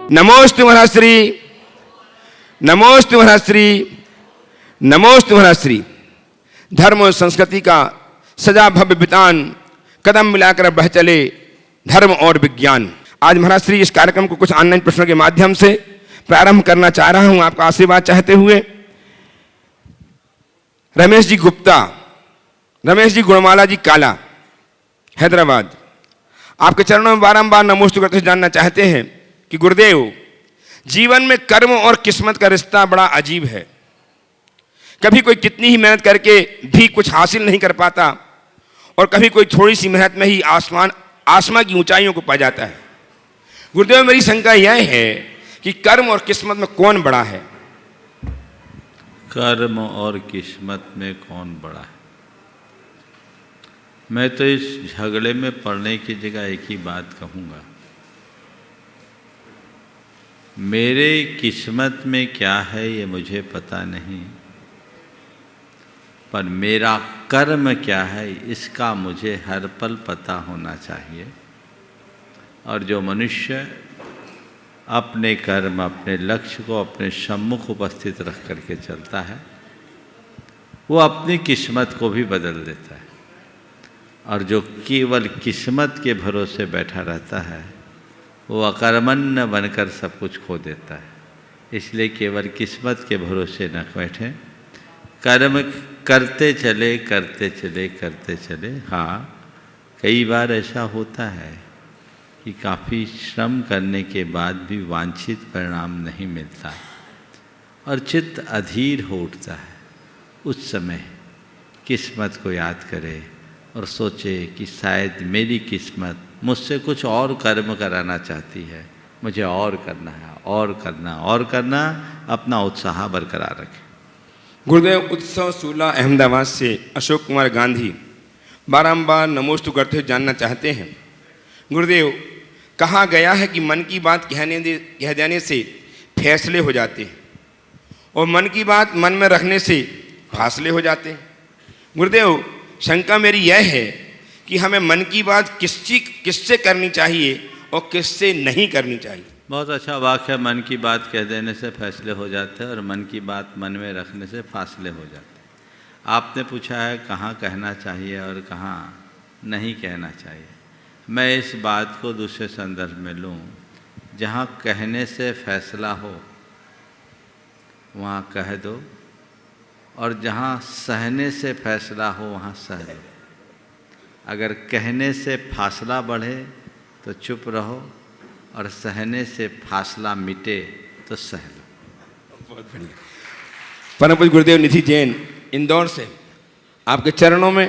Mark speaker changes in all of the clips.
Speaker 1: नमोस्तु महाश्री, नमोस्तु महाश्री, नमोस्तु महाश्री। धर्म और संस्कृति का सजा भव्य वितान, कदम मिलाकर बह चले धर्म और विज्ञान। आज महाश्री इस कार्यक्रम को कुछ ऑनलाइन प्रश्नों के माध्यम से प्रारंभ करना चाह रहा हूं, आपका आशीर्वाद चाहते हुए। रमेश जी गुप्ता, रमेश जी गुणमाला जी काला, हैदराबाद, आपके चरणों में बारंबार नमोस्तु करते हुए जानना चाहते हैं कि गुरुदेव, जीवन में कर्म और किस्मत का रिश्ता बड़ा अजीब है। कभी कोई कितनी ही मेहनत करके भी कुछ हासिल नहीं कर पाता और कभी कोई थोड़ी सी मेहनत में ही आसमां की ऊंचाइयों को पा जाता है। गुरुदेव, मेरी शंका यह है कि कर्म और किस्मत में कौन बड़ा है?
Speaker 2: कर्म और किस्मत में कौन बड़ा है? मैं तो इस झगड़े में पड़ने की जगह एक ही बात कहूँगा, मेरे किस्मत में क्या है ये मुझे पता नहीं, पर मेरा कर्म क्या है इसका मुझे हर पल पता होना चाहिए। और जो मनुष्य अपने कर्म, अपने लक्ष्य को अपने सम्मुख उपस्थित रख करके चलता है, वो अपनी किस्मत को भी बदल देता है। और जो केवल किस्मत के भरोसे बैठा रहता है, वो अकर्मण्य बनकर सब कुछ खो देता है। इसलिए केवल किस्मत के भरोसे न बैठें, कर्म करते चले करते चले करते चले। हाँ, कई बार ऐसा होता है कि काफ़ी श्रम करने के बाद भी वांछित परिणाम नहीं मिलता और चित्त अधीर हो उठता है। उस समय किस्मत को याद करे और सोचे कि शायद मेरी किस्मत मुझसे कुछ और कर्म कराना चाहती है, मुझे और करना है, और करना और करना, अपना उत्साह बरकरार रखें।
Speaker 1: गुरुदेव, उत्सव सूला अहमदाबाद से अशोक कुमार गांधी बारंबार नमोस्तु करते हुए जानना चाहते हैं, गुरुदेव, कहा गया है कि मन की बात कह देने से फैसले हो जाते हैं और मन की बात मन में रखने से फासले हो जाते हैं। गुरुदेव, शंका मेरी यह है कि हमें मन की बात किससे करनी चाहिए और किससे नहीं करनी चाहिए?
Speaker 2: बहुत अच्छा वाक्य है, मन की बात कह देने से फैसले हो जाते हैं और मन की बात मन में रखने से फासले हो जाते हैं। आपने पूछा है कहाँ कहना चाहिए और कहाँ नहीं कहना चाहिए। मैं इस बात को दूसरे संदर्भ में लूँ, जहाँ कहने से फैसला हो वहाँ कह दो, और जहाँ सहने से फैसला हो वहाँ सह लो। अगर कहने से फासला बढ़े तो चुप रहो, और सहने से फासला मिटे तो सह लो।
Speaker 1: बहुत बढ़िया। परम पूज्य गुरुदेव निधि जैन, इंदौर से, आपके चरणों में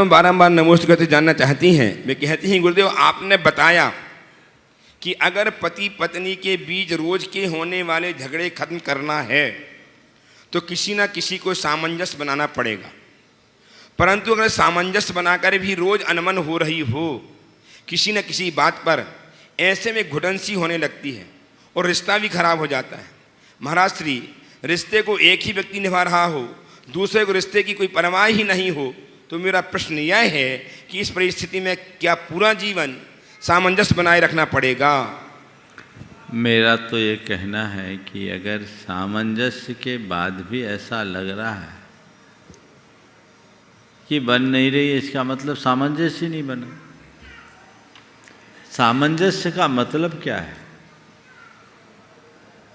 Speaker 1: बारंबार नमोस्तु करते जानना चाहती हैं। वे कहती हैं, गुरुदेव, आपने बताया कि अगर पति पत्नी के बीच रोज के होने वाले झगड़े खत्म करना है तो किसी ना किसी को सामंजस्य बनाना पड़ेगा, परंतु अगर सामंजस्य बनाकर भी रोज अनमन हो रही हो किसी न किसी बात पर, ऐसे में घुटन सी होने लगती है और रिश्ता भी खराब हो जाता है। महाराज श्री, रिश्ते को एक ही व्यक्ति निभा रहा हो, दूसरे को रिश्ते की कोई परवाह ही नहीं हो, तो मेरा प्रश्न यह है कि इस परिस्थिति में क्या पूरा जीवन सामंजस्य बनाए रखना पड़ेगा?
Speaker 2: मेरा तो ये कहना है कि अगर सामंजस्य के बाद भी ऐसा लग रहा है कि बन नहीं रही है, इसका मतलब सामंजस्य नहीं बना। सामंजस्य का मतलब क्या है?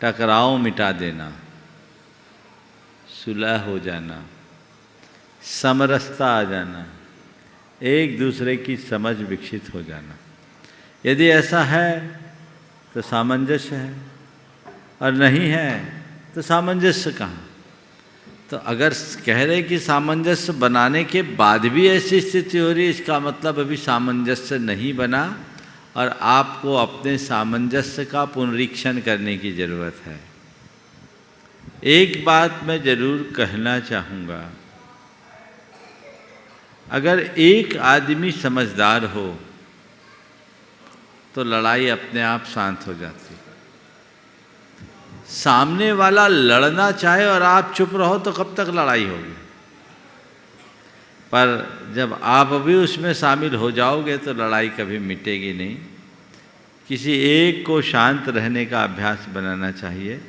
Speaker 2: टकराव मिटा देना, सुलह हो जाना, समरसता आ जाना, एक दूसरे की समझ विकसित हो जाना। यदि ऐसा है तो सामंजस्य है, और नहीं है तो सामंजस्य कहाँ? तो अगर कह रहे कि सामंजस्य बनाने के बाद भी ऐसी स्थिति हो रही है, इसका मतलब अभी सामंजस्य नहीं बना और आपको अपने सामंजस्य का पुनरीक्षण करने की ज़रूरत है। एक बात मैं ज़रूर कहना चाहूँगा, अगर एक आदमी समझदार हो तो लड़ाई अपने आप शांत हो जाती है। सामने वाला लड़ना चाहे और आप चुप रहो तो कब तक लड़ाई होगी? पर जब आप भी उसमें शामिल हो जाओगे तो लड़ाई कभी मिटेगी नहीं। किसी एक को शांत रहने का अभ्यास बनाना चाहिए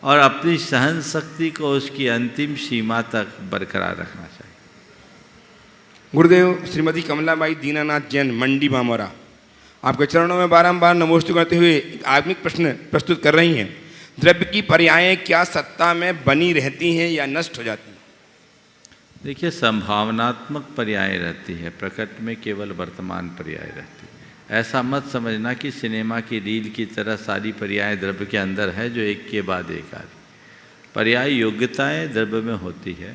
Speaker 2: और अपनी सहन शक्ति को उसकी अंतिम सीमा तक बरकरार रखना चाहिए।
Speaker 1: गुरुदेव, श्रीमती कमलाबाई दीनानाथ जैन, मंडी मामोरा, आपके चरणों में बारंबार नमोस्तु करते हुए एक आत्मिक प्रश्न प्रस्तुत कर रही हैं। द्रव्य की पर्यायें क्या सत्ता में बनी रहती हैं या नष्ट हो जाती हैं?
Speaker 2: देखिए, संभावनात्मक पर्याय रहती है, प्रकट में केवल वर्तमान पर्याय रहती है। ऐसा मत समझना कि सिनेमा की रील की तरह सारी पर्याय द्रव्य के अंदर है जो एक के बाद एक आ रही। पर्याय योग्यताएं द्रव्य में होती है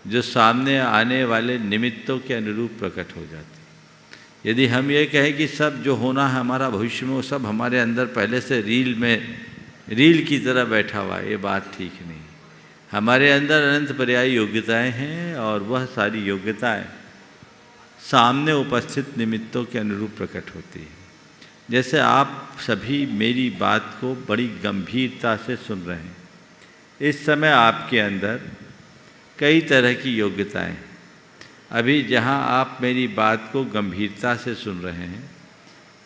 Speaker 2: जो सामने आने वाले निमित्तों के अनुरूप प्रकट हो जाती है। यदि हम ये कहें कि सब जो होना है हमारा भविष्य में वो सब हमारे अंदर पहले से रील की तरह बैठा हुआ है, ये बात ठीक नहीं। हमारे अंदर अनंत पर्याय योग्यताएं हैं और वह सारी योग्यताएं सामने उपस्थित निमित्तों के अनुरूप प्रकट होती है। जैसे आप सभी मेरी बात को बड़ी गंभीरता से सुन रहे हैं, इस समय आपके अंदर कई तरह की योग्यताएं हैं। अभी जहां आप मेरी बात को गंभीरता से सुन रहे हैं,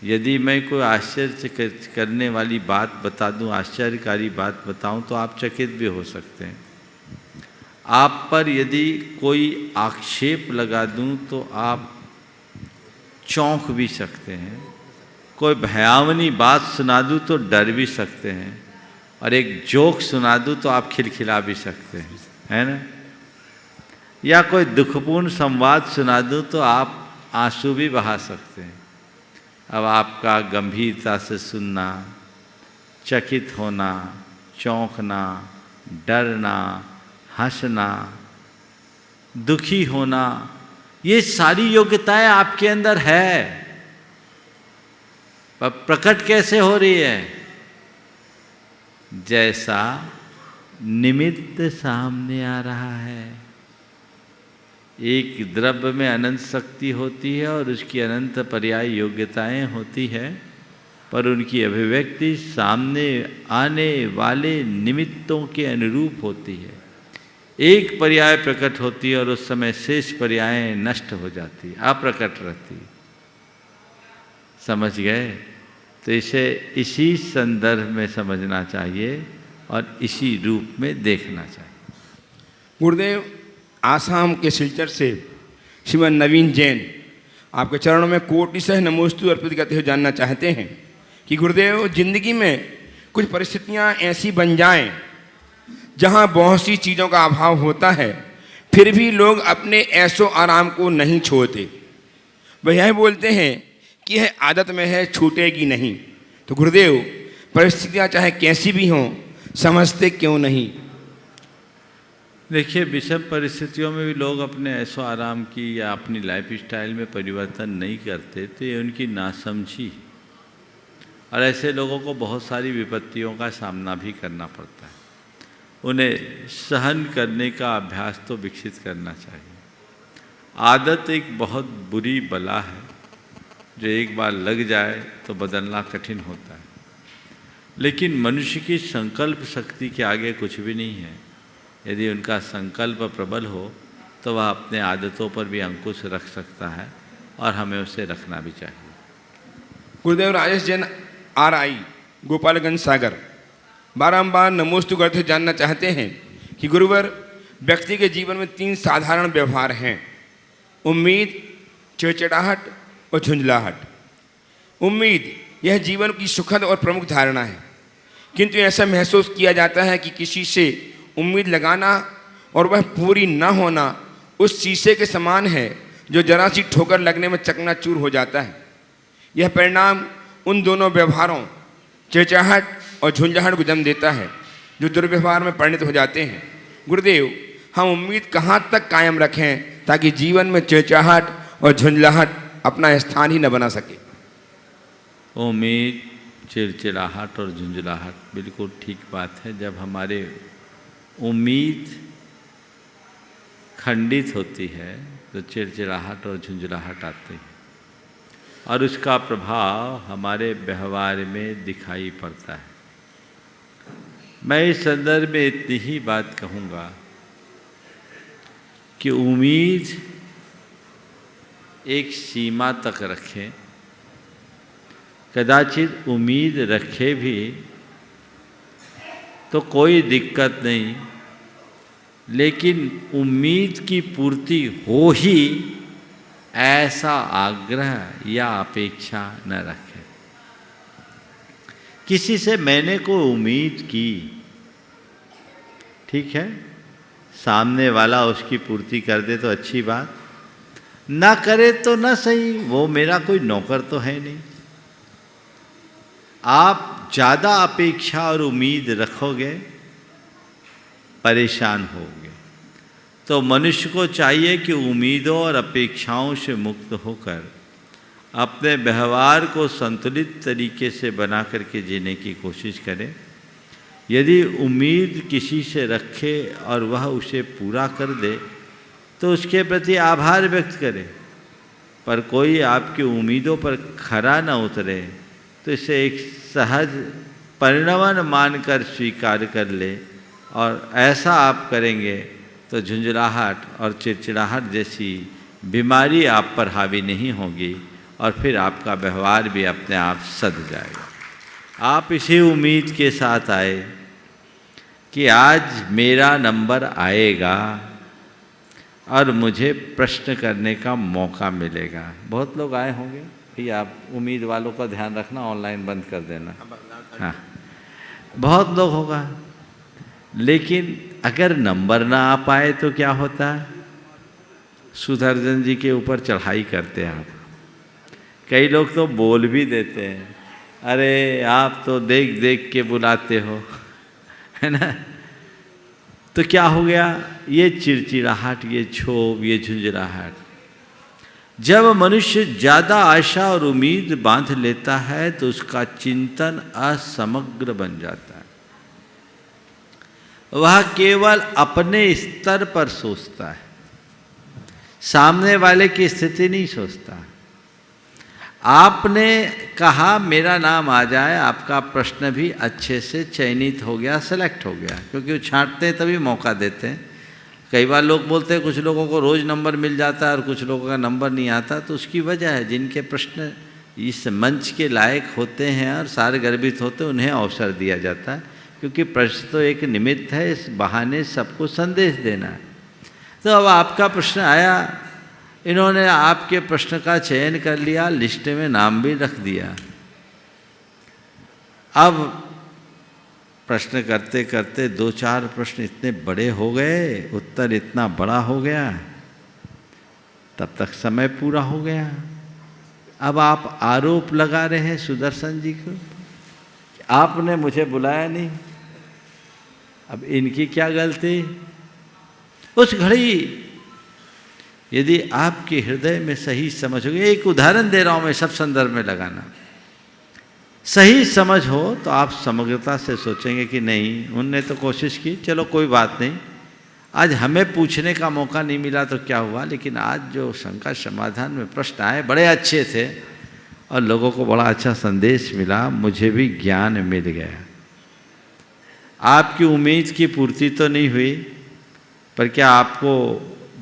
Speaker 2: यदि मैं कोई आश्चर्य करने वाली बात बता दूं, आश्चर्यकारी बात बताऊं, तो आप चकित भी हो सकते हैं। आप पर यदि कोई आक्षेप लगा दूं तो आप चौंक भी सकते हैं। कोई भयावनी बात सुना दूं तो डर भी सकते हैं, और एक जोक सुना दूं तो आप खिलखिला भी सकते हैं, है ना? या कोई दुखपूर्ण संवाद सुना दूं तो आप आंसू भी बहा सकते हैं। अब आपका गंभीरता से सुनना, चकित होना, चौंकना, डरना, हंसना, दुखी होना, ये सारी योग्यताएं आपके अंदर है। पर प्रकट कैसे हो रही है? जैसा निमित्त सामने आ रहा है। एक द्रव्य में अनंत शक्ति होती है और उसकी अनंत पर्याय योग्यताएं होती है, पर उनकी अभिव्यक्ति सामने आने वाले निमित्तों के अनुरूप होती है। एक पर्याय प्रकट होती है और उस समय शेष पर्यायें नष्ट हो जाती, अप्रकट रहती। समझ गए? तो इसे इसी संदर्भ में समझना चाहिए और इसी रूप में देखना चाहिए।
Speaker 1: गुरुदेव, आसाम के सिलचर से श्रीमान नवीन जैन आपके चरणों में कोटिशः नमोस्तु अर्पित करते हुए जानना चाहते हैं कि गुरुदेव, जिंदगी में कुछ परिस्थितियां ऐसी बन जाएं जहां बहुत सी चीज़ों का अभाव होता है, फिर भी लोग अपने ऐशो आराम को नहीं छोड़ते। वह यह बोलते हैं कि यह आदत में है, छूटेगी नहीं। तो गुरुदेव, परिस्थितियां चाहे कैसी भी हों, समझते क्यों नहीं?
Speaker 2: देखिए, विषम परिस्थितियों में भी लोग अपने ऐशो आराम की या अपनी लाइफ स्टाइल में परिवर्तन नहीं करते, तो ये उनकी नासमझी। और ऐसे लोगों को बहुत सारी विपत्तियों का सामना भी करना पड़ता है। उन्हें सहन करने का अभ्यास तो विकसित करना चाहिए। आदत एक बहुत बुरी बला है जो एक बार लग जाए तो बदलना कठिन होता है, लेकिन मनुष्य की संकल्प शक्ति के आगे कुछ भी नहीं है। यदि उनका संकल्प प्रबल हो तो वह अपने आदतों पर भी अंकुश रख सकता है और हमें उसे रखना भी चाहिए।
Speaker 1: गुरुदेव, राजेश जैन RI, गोपालगंज सागर, बारंबार नमोस्तु करते जानना चाहते हैं कि गुरुवर, व्यक्ति के जीवन में 3 साधारण व्यवहार हैं: उम्मीद, चिड़चिड़ाहट और झुंझलाहट। उम्मीद यह जीवन की सुखद और प्रमुख धारणा है, किंतु ऐसा महसूस किया जाता है कि किसी से उम्मीद लगाना और वह पूरी न होना उस शीशे के समान है जो जरा सी ठोकर लगने में चकनाचूर हो जाता है। यह परिणाम उन दोनों व्यवहारों, चिड़चिड़ाहट और झुंझलाहट को जन्म देता है, जो दुर्व्यवहार में परिणत हो जाते हैं। गुरुदेव, हम उम्मीद कहाँ तक कायम रखें ताकि जीवन में चिड़चिड़ाहट और झुंझलाहट अपना स्थान ही न बना सके?
Speaker 2: उम्मीद, चिड़चिड़ाहट और झुंझलाहट बिल्कुल ठीक बात है। जब हमारे उम्मीद खंडित होती है तो चिड़चिड़ाहट और झुंझलाहट आती है और उसका प्रभाव हमारे व्यवहार में दिखाई पड़ता है। मैं इस संदर्भ में इतनी ही बात कहूँगा कि उम्मीद एक सीमा तक रखें। कदाचित उम्मीद रखे भी तो कोई दिक्कत नहीं, लेकिन उम्मीद की पूर्ति हो ही ऐसा आग्रह या अपेक्षा न रखें। किसी से मैंने कोई उम्मीद की, ठीक है, सामने वाला उसकी पूर्ति कर दे तो अच्छी बात, ना करे तो ना सही, वो मेरा कोई नौकर तो है नहीं। आप ज़्यादा अपेक्षा और उम्मीद रखोगे परेशान होगे। तो मनुष्य को चाहिए कि उम्मीदों और अपेक्षाओं से मुक्त होकर अपने व्यवहार को संतुलित तरीके से बना करके जीने की कोशिश करें। यदि उम्मीद किसी से रखे और वह उसे पूरा कर दे तो उसके प्रति आभार व्यक्त करें, पर कोई आपकी उम्मीदों पर खरा न उतरे तो इसे एक सहज परिणमन मानकर स्वीकार कर ले, और ऐसा आप करेंगे तो झुंझलाहट और चिड़चिड़ाहट जैसी बीमारी आप पर हावी नहीं होगी और फिर आपका व्यवहार भी अपने आप सध जाएगा। आप इसी उम्मीद के साथ आए कि आज मेरा नंबर आएगा और मुझे प्रश्न करने का मौका मिलेगा। बहुत लोग आए होंगे, भैया आप उम्मीद वालों का ध्यान रखना, ऑनलाइन बंद कर देना। हाँ, बहुत लोग होगा, लेकिन अगर नंबर ना आ पाए तो क्या होता है? सुदर्शन जी के ऊपर चढ़ाई करते हैं आप। कई लोग तो बोल भी देते हैं, अरे आप तो देख देख के बुलाते हो, है ना। तो क्या हो गया? ये चिड़चिड़ाहट, ये क्षोभ, ये झुंझलाहट। जब मनुष्य ज़्यादा आशा और उम्मीद बांध लेता है तो उसका चिंतन असमग्र बन जाता है। वह केवल अपने स्तर पर सोचता है, सामने वाले की स्थिति नहीं सोचता। आपने कहा मेरा नाम आ जाए, आपका प्रश्न भी अच्छे से चयनित हो गया, सेलेक्ट हो गया, क्योंकि वो छांटते हैं तभी मौका देते हैं। कई बार लोग बोलते हैं कुछ लोगों को रोज़ नंबर मिल जाता है और कुछ लोगों का नंबर नहीं आता, तो उसकी वजह है जिनके प्रश्न इस मंच के लायक होते हैं और सारगर्भित होते हैं उन्हें अवसर दिया जाता है, क्योंकि प्रश्न तो एक निमित्त है, इस बहाने सबको संदेश देना है। तो अब आपका प्रश्न आया, इन्होंने आपके प्रश्न का चयन कर लिया, लिस्ट में नाम भी रख दिया। अब प्रश्न करते करते 2-4 प्रश्न इतने बड़े हो गए, उत्तर इतना बड़ा हो गया, तब तक समय पूरा हो गया। अब आप आरोप लगा रहे हैं सुदर्शन जी को, आपने मुझे बुलाया नहीं। अब इनकी क्या गलती? उस घड़ी यदि आपके हृदय में सही समझ हो, एक उदाहरण दे रहा हूं मैं, सब संदर्भ में लगाना, सही समझ हो तो आप समग्रता से सोचेंगे कि नहीं, उनने तो कोशिश की, चलो कोई बात नहीं, आज हमें पूछने का मौका नहीं मिला तो क्या हुआ, लेकिन आज जो शंका समाधान में प्रश्न आए बड़े अच्छे थे और लोगों को बड़ा अच्छा संदेश मिला, मुझे भी ज्ञान मिल गया। आपकी उम्मीद की पूर्ति तो नहीं हुई, पर क्या आपको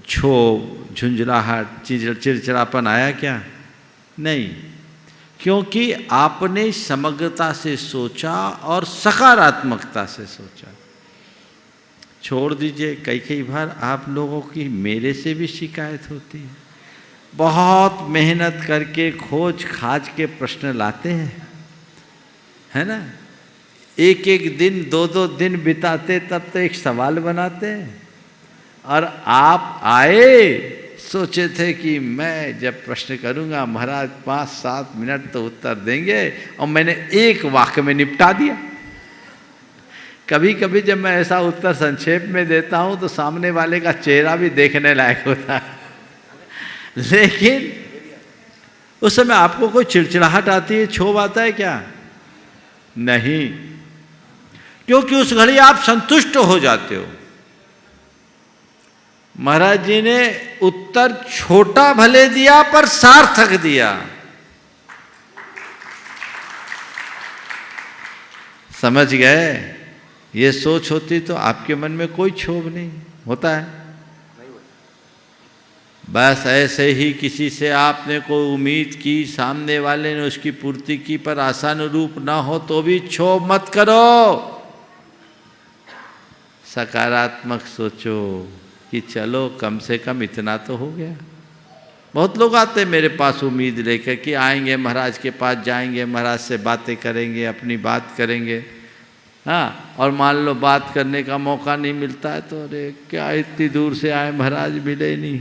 Speaker 2: क्षोभ, झुंझलाहट, चिड़चिड़ापन आया? क्या नहीं, क्योंकि आपने समग्रता से सोचा और सकारात्मकता से सोचा। छोड़ दीजिए, कई बार आप लोगों की मेरे से भी शिकायत होती है, बहुत मेहनत करके खोज खाज के प्रश्न लाते हैं, है ना, एक एक दिन 2-2 दिन बिताते तब तो एक सवाल बनाते हैं, और आप आए सोचे थे कि मैं जब प्रश्न करूंगा महाराज 5-7 मिनट तो उत्तर देंगे, और मैंने एक वाक्य में निपटा दिया। कभी कभी जब मैं ऐसा उत्तर संक्षेप में देता हूं तो सामने वाले का चेहरा भी देखने लायक होता है, लेकिन उस समय आपको कोई चिड़चिड़ाहट आती है, क्षोभ आता है क्या? नहीं, क्योंकि उस घड़ी आप संतुष्ट हो जाते हो। महाराज जी ने उत्तर छोटा भले दिया पर सार्थक दिया। समझ गए? ये सोच होती तो आपके मन में कोई क्षोभ नहीं होता है, बस ऐसे ही किसी से आपने कोई उम्मीद की, सामने वाले ने उसकी पूर्ति की, पर आशानुरूप ना हो तो भी क्षोभ मत करो। सकारात्मक सोचो कि चलो कम से कम इतना तो हो गया। बहुत लोग आते हैं मेरे पास उम्मीद लेकर कि आएंगे महाराज के पास, जाएंगे महाराज से बातें करेंगे, अपनी बात करेंगे। हाँ, और मान लो बात करने का मौका नहीं मिलता है तो अरे क्या इतनी दूर से आए, महाराज मिले ही नहीं।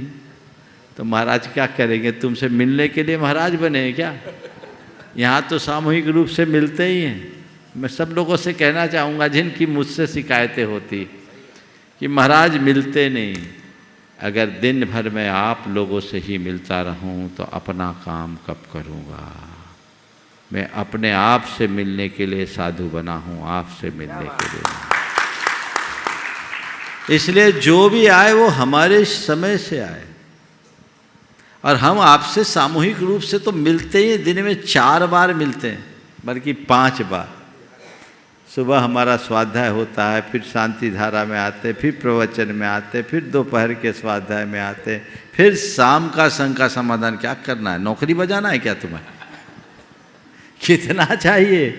Speaker 2: तो महाराज क्या करेंगे, तुमसे मिलने के लिए महाराज बने हैं क्या? यहाँ तो सामूहिक रूप से मिलते ही हैं। मैं सब लोगों से कहना चाहूँगा जिनकी मुझसे शिकायतें होती कि महाराज मिलते नहीं, अगर दिन भर में आप लोगों से ही मिलता रहूं तो अपना काम कब करूंगा? मैं अपने आप से मिलने के लिए साधु बना हूं, आपसे मिलने के लिए नहीं। इसलिए जो भी आए वो हमारे समय से आए, और हम आपसे सामूहिक रूप से तो मिलते ही, दिन में 4 बार मिलते हैं, बल्कि 5 बार। सुबह हमारा स्वाध्याय होता है, फिर शांति धारा में आते, फिर प्रवचन में आते, फिर दोपहर के स्वाध्याय में आते, फिर शाम का संघ का समाधान। क्या करना है, नौकरी बजाना है क्या तुम्हें? कितना चाहिए?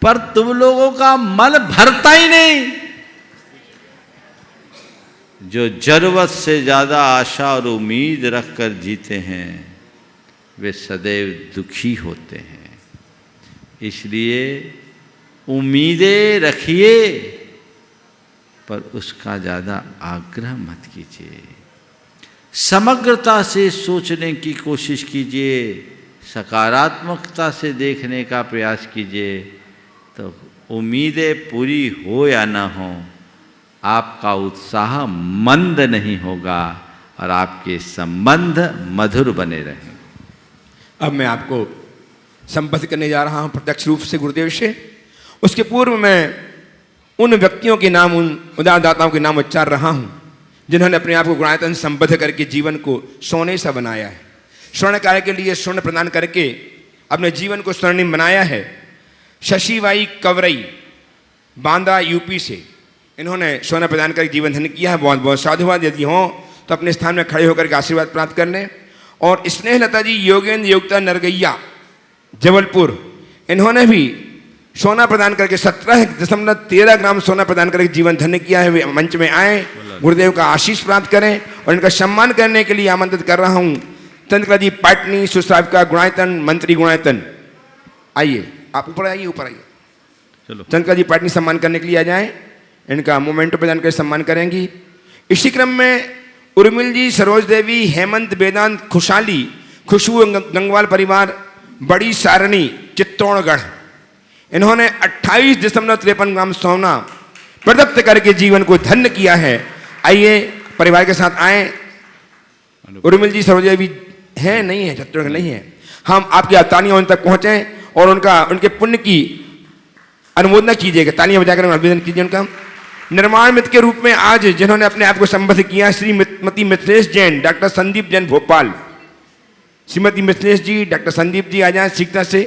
Speaker 2: पर तुम लोगों का मन भरता ही नहीं। जो जरूरत से ज़्यादा आशा और उम्मीद रखकर जीते हैं वे सदैव दुखी होते हैं। इसलिए उम्मीदें रखिए पर उसका ज़्यादा आग्रह मत कीजिए। समग्रता से सोचने की कोशिश कीजिए, सकारात्मकता से देखने का प्रयास कीजिए, तो उम्मीदें पूरी हो या ना हो, आपका उत्साह मंद नहीं होगा और आपके संबंध मधुर बने रहेंगे।
Speaker 1: अब मैं आपको संबद्ध करने जा रहा हूं प्रत्यक्ष रूप से गुरुदेव से। उसके पूर्व मैं उन व्यक्तियों के नाम, उन उदारदाताओं के नाम उच्चार रहा हूं जिन्होंने अपने आप को गुणायतन संबद्ध करके जीवन को सोने सा बनाया है, स्वर्ण कार्य के लिए स्वर्ण प्रदान करके अपने जीवन को स्वर्णिम बनाया है। शशिबाई कवरई, बांदा यूपी से, इन्होंने स्वर्ण प्रदान करके जीवन धन्य किया है। बहुत बहुत साधुवाद। यदि हों तो अपने स्थान में खड़े होकर के आशीर्वाद प्राप्त कर लें। और स्नेहलता जी योगेंद्र योगता नरगैया जबलपुर, इन्होंने भी सोना प्रदान करके 17.13 ग्राम सोना प्रदान करके जीवन धन्य किया है। वे मंच में आए, गुरुदेव का आशीष प्राप्त करें और इनका सम्मान करने के लिए आमंत्रित कर रहा हूं चंद्रकला जी पाटनी, सुसाहिब गुणायतन, मंत्री गुणायतन। आइए, आप ऊपर आइए, ऊपर आइए।
Speaker 2: चलो,
Speaker 1: चंद्रकला जी पाटनी सम्मान करने के लिए आ जाएं। इनका मोमेंटो प्रदान कर सम्मान करेंगी। इसी क्रम में उर्मिल जी, सरोज देवी, हेमंत, वेदांत, खुशहाली, खुशबू गंगवाल परिवार, बड़ी सारणी, चित्तौड़गढ़, इन्होंने 28.53 ग्राम सोना प्रदत्त करके जीवन को धन्य किया है। आइए परिवार के साथ आए। उर्मिल जी, सरोज देवी है नहीं है, चित्तौड़गढ़ नहीं है। हम आपकी तालियां उन तक पहुंचे और उनके पुण्य की अनुमोदना कीजिएगा। तालियां बजाकर अभिनंदन कीजिए उनका। निर्माण मित्र के रूप में आज जिन्होंने अपने आप को संबद्ध किया, श्रीमती मिथिलेश जैन, डॉक्टर संदीप जैन भोपाल। श्रीमती मिथिलेश जी, डॉक्टर संदीप जी आ जाए शीघ्रता से,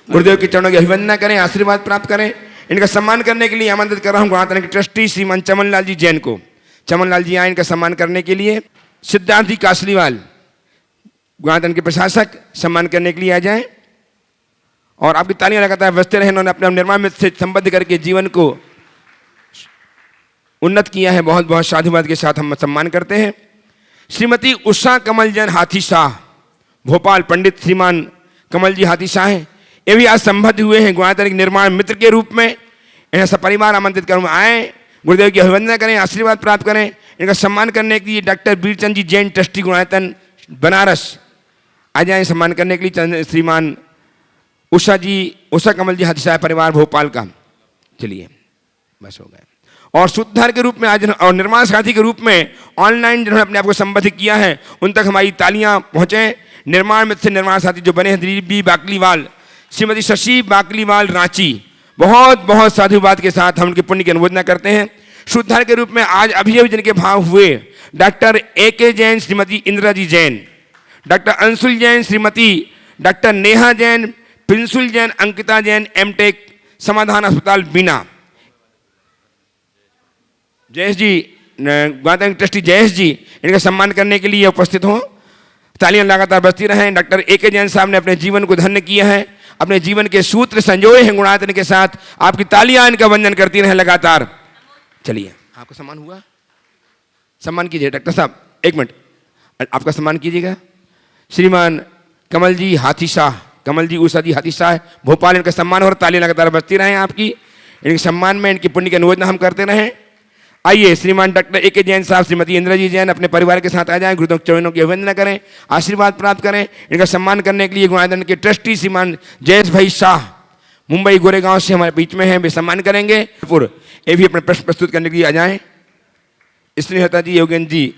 Speaker 1: गुरुदेव के चरणों की अभिवंदना करें, आशीर्वाद प्राप्त करें। इनका सम्मान करने के लिए आमंत्रित कर रहा हूँ गुणातन के ट्रस्टी श्रीमान चमन लाल जी जैन को। चमन लाल जी आए इनका सम्मान करने के लिए। सिद्धार्थ जी कासलीवाल, गुणातन के प्रशासक, सम्मान करने के लिए आ जाएं। और आपकी तालियां लगातार बजते रहे। उन्होंने अपने निर्माण मित्र से संबद्ध करके जीवन को उन्नत किया है। बहुत बहुत साधुवाद के साथ हम सम्मान करते हैं। श्रीमती उषा कमल जैन हाथी शाह भोपाल, पंडित श्रीमान कमल जी हाथी शाह हैं, ये भी आज संबद्ध हुए हैं गुणातन के निर्माण मित्र के रूप में। इन्हें सपरिवार आमंत्रित करूँ, आए, गुरुदेव की अभिवंदना करें, आशीर्वाद प्राप्त करें। इनका सम्मान करने के लिए डॉक्टर बीरचंद जी जैन, ट्रस्टी गुणातन बनारस, आ जाए सम्मान करने के लिए। श्रीमान उषा जी, उषा कमल जी हाथी शाह परिवार भोपाल का। चलिए, बस हो गए। और सूत्रधार के रूप में आज और निर्माण साथी के रूप में ऑनलाइन जिन्होंने अपने आप को संबद्ध किया है, उन तक हमारी तालियां पहुंचे। निर्माण मित्र से निर्माण साथी जो बने हैं, दिलीप बी बाकलीवाल, श्रीमती शशि बाकलीवाल रांची, बहुत बहुत साधुवाद के साथ हम उनके पुण्य की अनुमोदना करते हैं। सूत्रधार के रूप में आज अभी अभी जिनके भाव हुए, doctor AK Jain, Shrimati Indira ji Jain, doctor Anshul Jain, Shrimati doctor Neha Jain, Prinsul Jain, Ankita Jain, MTech, Samadhan अस्पताल बीना। जयेश जी गुणाधन ट्रस्टी जयेश जी, इनका सम्मान करने के लिए उपस्थित हों। तालियां लगातार बजती रहें। Doctor A K. जैन साहब ने अपने जीवन को धन्य किया है, अपने जीवन के सूत्र संजोए हैं गुणाधन के साथ। आपकी तालियां इनका वंदन करती रहें लगातार। चलिए, आपका सम्मान हुआ, सम्मान कीजिए डॉक्टर साहब, 1 मिनट आपका सम्मान कीजिएगा। श्रीमान कमल जी हाथी शाह, कमल जी उषा जी हाथी शाह, भोपाल, इनका सम्मान हो रहा, तालियां लगातार बजती रहें आपकी। इनके सम्मान में इनकी पुण्य की अनुमोदना हम करते रहें। आइए श्रीमान डॉक्टर ए.के. जैन साहब, श्रीमती इंदिरा जी जैन अपने परिवार के साथ आ जाएं, गुरुदेव चरणों की अभिवंदना करें, आशीर्वाद प्राप्त करें। इनका सम्मान करने के लिए गुणाधन के ट्रस्टी श्रीमान जयेश भाई शाह मुंबई गोरेगांव से हमारे बीच में हैं, वे सम्मान करेंगे। ये भी अपने प्रश्न प्रस्तुत करने के लिए आ जाएं। स्नेहता जी, योगेंद्र जी,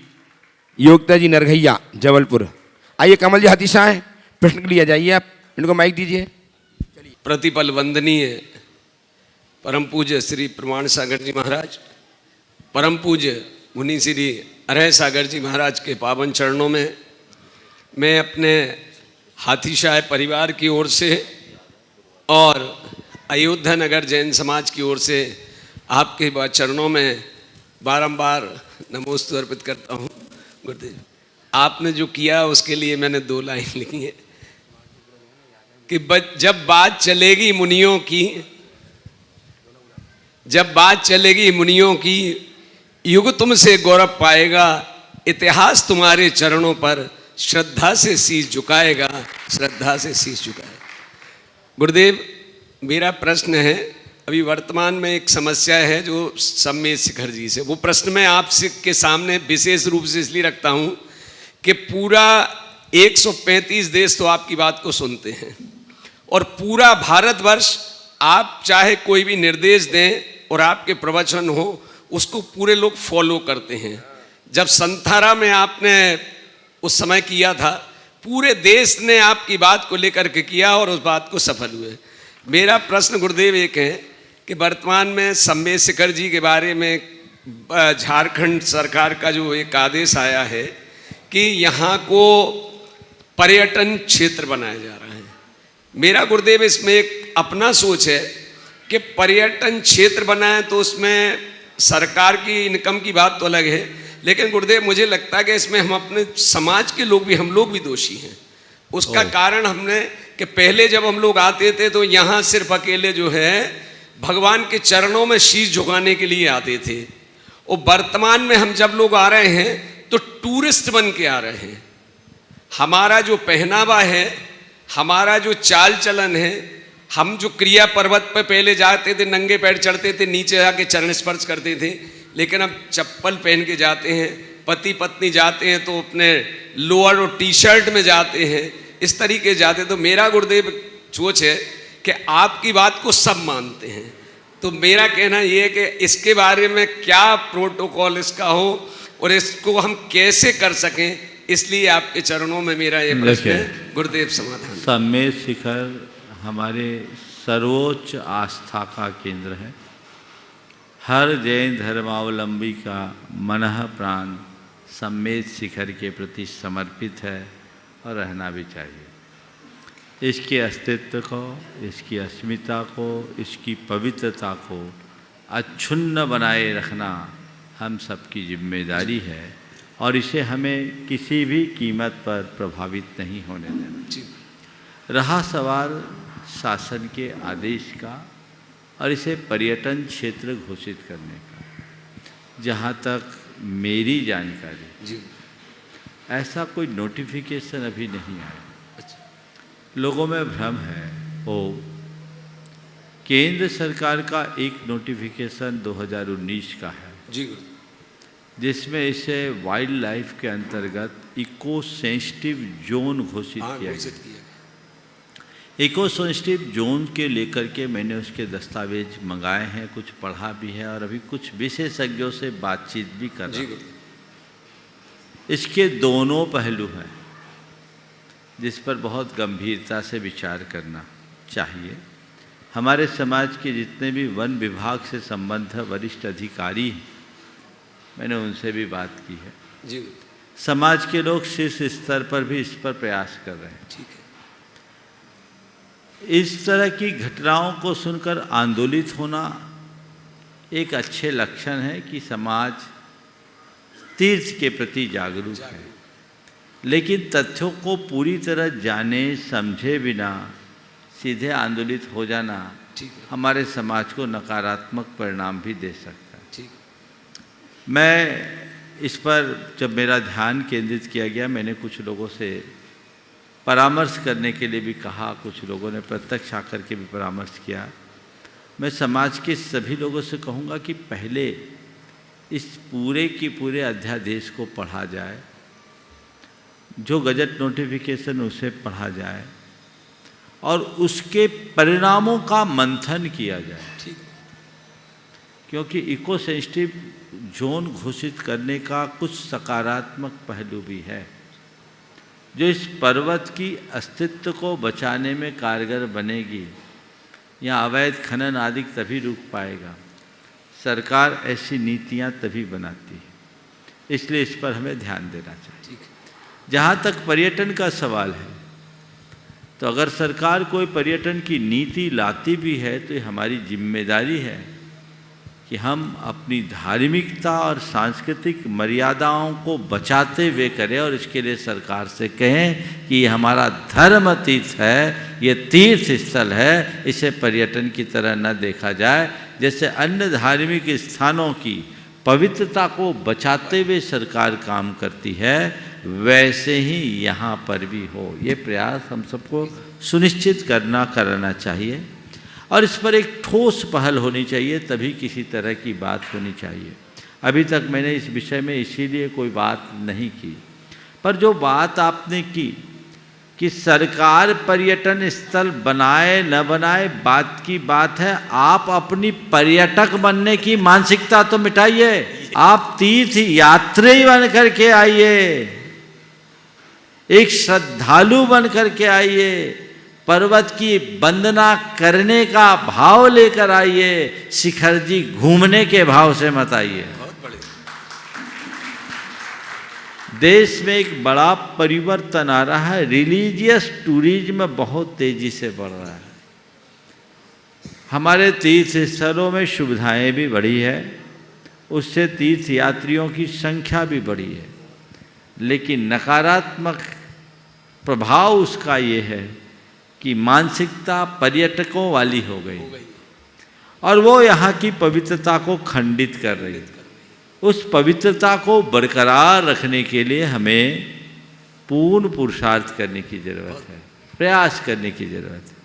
Speaker 1: योगता जी नरघैया जबलपुर। आइए कमल जी हाथी शाह प्रश्न के लिए आ जाइए, आप इनको माइक दीजिए।
Speaker 3: प्रतिपल वंदनीय परम पूज्य श्री प्रमाण सागर जी महाराज, परम पूज्य मुनि श्री अरह सागर जी महाराज के पावन चरणों में मैं अपने हाथीशाह परिवार की ओर से और अयोध्या नगर जैन समाज की ओर से आपके चरणों में बारंबार नमोस्तु अर्पित करता हूँ। गुरुदेव, आपने जो किया उसके लिए मैंने 2 लाइन लिखी है कि जब बात चलेगी मुनियों की, जब बात चलेगी मुनियों की, युग तुमसे गौरव पाएगा, इतिहास तुम्हारे चरणों पर श्रद्धा से शीश झुकाएगा, श्रद्धा से शीश झुकाएगा। गुरुदेव, मेरा प्रश्न है, अभी वर्तमान में एक समस्या है जो सम्मेद शिखर जी से, वो प्रश्न मैं आपसे के सामने विशेष रूप से इसलिए रखता हूँ कि पूरा 135 देश तो आपकी बात को सुनते हैं और पूरा भारतवर्ष आप चाहे कोई भी निर्देश दें और आपके प्रवचन हो उसको पूरे लोग फॉलो करते हैं। जब संथारा में आपने उस समय किया था, पूरे देश ने आपकी बात को लेकर के किया और उस बात को सफल हुए। मेरा प्रश्न गुरुदेव एक है कि वर्तमान में सम्मेद शिखर जी के बारे में झारखंड सरकार का जो एक आदेश आया है कि यहाँ को पर्यटन क्षेत्र बनाया जा रहा है। मेरा गुरुदेव इसमें एक अपना सोच है कि पर्यटन क्षेत्र बनाए तो उसमें सरकार की इनकम की बात तो अलग है, लेकिन गुरुदेव मुझे लगता है कि इसमें हम अपने समाज के लोग भी, हम लोग भी दोषी हैं। उसका कारण हमने कि पहले जब हम लोग आते थे तो यहाँ सिर्फ अकेले जो है भगवान के चरणों में शीश झुकाने के लिए आते थे, और वर्तमान में हम जब लोग आ रहे हैं तो टूरिस्ट बन के आ रहे हैं। हमारा जो पहनावा है, हमारा जो चाल चलन है, हम जो क्रिया पर्वत पर पहले जाते थे नंगे पैर चढ़ते थे, नीचे आके चरण स्पर्श करते थे, लेकिन अब चप्पल पहन के जाते हैं। पति पत्नी जाते हैं तो अपने लोअर और टी शर्ट में जाते हैं, इस तरीके जाते। तो मेरा गुरुदेव सोच है कि आपकी बात को सब मानते हैं, तो मेरा कहना ये है कि इसके बारे में क्या प्रोटोकॉल इसका हो और इसको हम कैसे कर सकें, इसलिए आपके चरणों में मेरा ये प्रश्न है। गुरुदेव समाधान।
Speaker 2: सम्मेद शिखर हमारे सर्वोच्च आस्था का केंद्र है। हर जैन धर्मावलंबी का मनः प्राण सम्मेद शिखर के प्रति समर्पित है और रहना भी चाहिए। इसके अस्तित्व को, इसकी अस्मिता को, इसकी पवित्रता को अक्षुण्ण बनाए रखना हम सबकी जिम्मेदारी है और इसे हमें किसी भी कीमत पर प्रभावित नहीं होने देना। रहा सवाल शासन के आदेश का और इसे पर्यटन क्षेत्र घोषित करने का, जहाँ तक मेरी जानकारी
Speaker 3: जी,
Speaker 2: ऐसा कोई नोटिफिकेशन अभी नहीं आया। लोगों में भ्रम है। वो केंद्र सरकार का एक नोटिफिकेशन 2019 का है
Speaker 3: जी,
Speaker 2: जिसमें इसे वाइल्ड लाइफ के अंतर्गत इको सेंसिटिव जोन घोषित किया गया। इको सेंसिटिव जोन के लेकर के मैंने उसके दस्तावेज मंगाए हैं, कुछ पढ़ा भी है और अभी कुछ विशेषज्ञों से बातचीत भी कर रहा हूँ। इसके दोनों पहलू हैं जिस पर बहुत गंभीरता से विचार करना चाहिए। हमारे समाज के जितने भी वन विभाग से संबद्ध वरिष्ठ अधिकारी हैं, मैंने उनसे भी बात की है
Speaker 3: जी।
Speaker 2: समाज के लोग शीर्ष स्तर पर भी इस पर प्रयास कर रहे हैं।
Speaker 3: ठीक है।
Speaker 2: इस तरह की घटनाओं को सुनकर आंदोलित होना एक अच्छे लक्षण है कि समाज तीर्थ के प्रति जागरूक है, लेकिन तथ्यों को पूरी तरह जाने समझे बिना सीधे आंदोलित हो जाना
Speaker 3: ठीक है,
Speaker 2: हमारे समाज को नकारात्मक परिणाम भी दे सकता है।
Speaker 3: ठीक।
Speaker 2: मैं इस पर जब मेरा ध्यान केंद्रित किया गया, मैंने कुछ लोगों से परामर्श करने के लिए भी कहा, कुछ लोगों ने प्रत्यक्ष आकर के भी परामर्श किया। मैं समाज के सभी लोगों से कहूँगा कि पहले इस पूरे की पूरे अध्यादेश को पढ़ा जाए, जो गजट नोटिफिकेशन उसे पढ़ा जाए और उसके परिणामों का मंथन किया जाए।
Speaker 3: ठीक।
Speaker 2: क्योंकि इको सेंसिटिव जोन घोषित करने का कुछ सकारात्मक पहलू भी है, जो इस पर्वत की अस्तित्व को बचाने में कारगर बनेगी। यहाँ अवैध खनन आदि तभी रुक पाएगा, सरकार ऐसी नीतियाँ तभी बनाती है, इसलिए इस पर हमें ध्यान देना चाहिए।
Speaker 3: ठीक।
Speaker 2: जहाँ तक पर्यटन का सवाल है, तो अगर सरकार कोई पर्यटन की नीति लाती भी है तो ये हमारी जिम्मेदारी है कि हम अपनी धार्मिकता और सांस्कृतिक मर्यादाओं को बचाते हुए करें और इसके लिए सरकार से कहें कि ये हमारा धर्म तीर्थ है, ये तीर्थ स्थल है, इसे पर्यटन की तरह न देखा जाए। जैसे अन्य धार्मिक स्थानों की पवित्रता को बचाते हुए सरकार काम करती है, वैसे ही यहाँ पर भी हो। ये प्रयास हम सबको सुनिश्चित कराना चाहिए और इस पर एक ठोस पहल होनी चाहिए, तभी किसी तरह की बात होनी चाहिए। अभी तक मैंने इस विषय में इसीलिए कोई बात नहीं की, पर जो बात आपने की कि सरकार पर्यटन स्थल बनाए न बनाए बात की बात है, आप अपनी पर्यटक बनने की मानसिकता तो मिटाइए। आप तीर्थ यात्री बन करके आइए, एक श्रद्धालु बन करके आइए, पर्वत की वंदना करने का भाव लेकर आइए, शिखर जी घूमने के भाव से मत आइए।
Speaker 3: बहुत बढ़िया।
Speaker 2: देश में एक बड़ा परिवर्तन आ रहा है, रिलीजियस टूरिज्म बहुत तेजी से बढ़ रहा है। हमारे तीर्थ स्थलों में सुविधाएं भी बढ़ी है, उससे तीर्थ यात्रियों की संख्या भी बढ़ी है, लेकिन नकारात्मक प्रभाव उसका ये है कि मानसिकता पर्यटकों वाली हो गई और वो यहाँ की पवित्रता को खंडित कर रही है। उस पवित्रता को बरकरार रखने के लिए हमें पूर्ण पुरुषार्थ करने की ज़रूरत है, प्रयास करने की ज़रूरत है।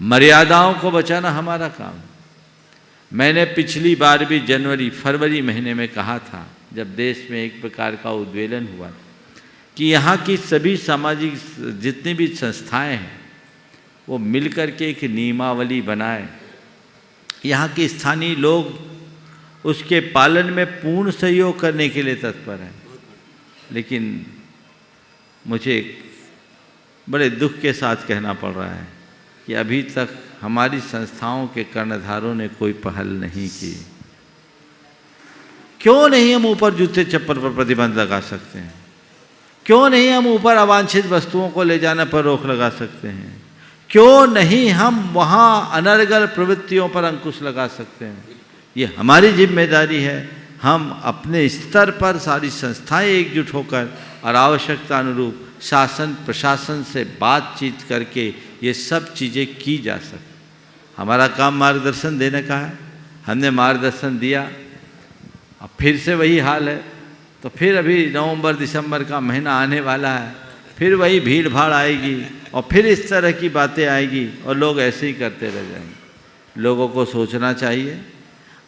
Speaker 2: मर्यादाओं को बचाना हमारा काम। मैंने पिछली बार भी फरवरी महीने में कहा था, जब देश में एक प्रकार का उद्वेलन हुआ, कि यहाँ की सभी सामाजिक जितनी भी संस्थाएं हैं वो मिलकर के एक नियमावली बनाए। यहाँ के स्थानीय लोग उसके पालन में पूर्ण सहयोग करने के लिए तत्पर हैं, लेकिन मुझे बड़े दुख के साथ कहना पड़ रहा है कि अभी तक हमारी संस्थाओं के कर्णधारों ने कोई पहल नहीं की। क्यों नहीं हम ऊपर जूते चप्पल पर प्रतिबंध लगा सकते हैं? क्यों नहीं हम ऊपर अवांछित वस्तुओं को ले जाने पर रोक लगा सकते हैं? क्यों नहीं हम वहाँ अनर्गल प्रवृत्तियों पर अंकुश लगा सकते हैं? ये हमारी जिम्मेदारी है। हम अपने स्तर पर सारी संस्थाएं एकजुट होकर और आवश्यकता अनुरूप शासन प्रशासन से बातचीत करके ये सब चीज़ें की जा सकती। हमारा काम मार्गदर्शन देने का है, हमने मार्गदर्शन दिया, अब फिर से वही हाल है, तो फिर अभी नवंबर दिसंबर का महीना आने वाला है, फिर वही भीड़ भाड़ आएगी और फिर इस तरह की बातें आएगी और लोग ऐसे ही करते रह जाएंगे। लोगों को सोचना चाहिए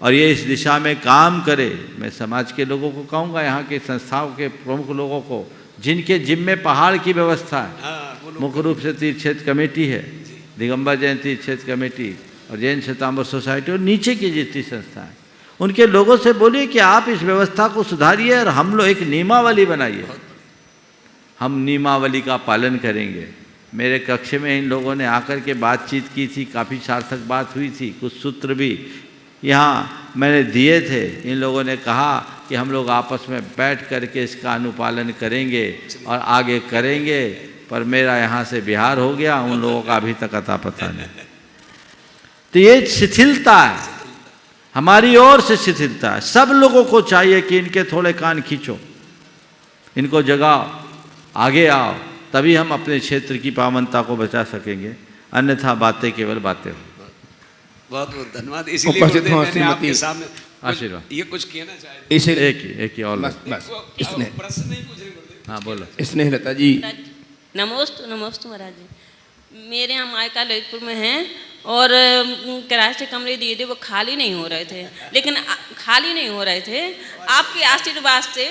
Speaker 2: और ये इस दिशा में काम करे। मैं समाज के लोगों को कहूँगा, यहाँ के संस्थाओं के प्रमुख लोगों को, जिनके जिम्मे पहाड़ की व्यवस्था है, मुख्य रूप से तीर्थ क्षेत्र कमेटी है, दिगंबर जैन तीर्थ क्षेत्र कमेटी और जैन श्वेतांबर सोसाइटी और नीचे की जितनी संस्था है, उनके लोगों से बोलिए कि आप इस व्यवस्था को सुधारिए और हम लोग एक नियमावली बनाइए। हम नियमावली का पालन करेंगे। मेरे कक्ष में इन लोगों ने आकर के बातचीत की थी, काफ़ी सार्थक बात हुई थी, कुछ सूत्र भी यहाँ मैंने दिए थे। इन लोगों ने कहा कि हम लोग आपस में बैठ करके इसका अनुपालन करेंगे और आगे करेंगे, पर मेरा यहाँ से बिहार हो गया, उन लोगों का अभी तक अता पता नहीं। तो ये शिथिलता है, हमारी ओर से शिथिलता है। सब लोगों को चाहिए कि इनके थोड़े कान खींचो इनको जगाओ, आगे आओ, तभी हम अपने क्षेत्र की पावनता को बचा सकेंगे, अन्यथा बातें केवल बातें हो।
Speaker 3: बहुत बहुत धन्यवाद। इसीलिए
Speaker 1: उपस्थित
Speaker 3: गुरुदेव
Speaker 1: हो
Speaker 3: मैंने आपके सामने
Speaker 2: आशीर्वाद।
Speaker 3: ये कुछ कहना चाहे
Speaker 1: इसे
Speaker 2: एक ही और
Speaker 1: बस बस इसने
Speaker 3: प्रश्न नहीं पूछ रहे गुरुदेव।
Speaker 2: हाँ बोलो।
Speaker 1: इसने लता जी
Speaker 4: नमोस्तु नमोस्तु महाराज जी। मेरे यहाँ मायका ललितपुर में हैं और किराए से कमरे दिए थे, वो खाली नहीं हो रहे थे, लेकिन खाली नहीं हो रहे थे, आपके आशीर्वाद से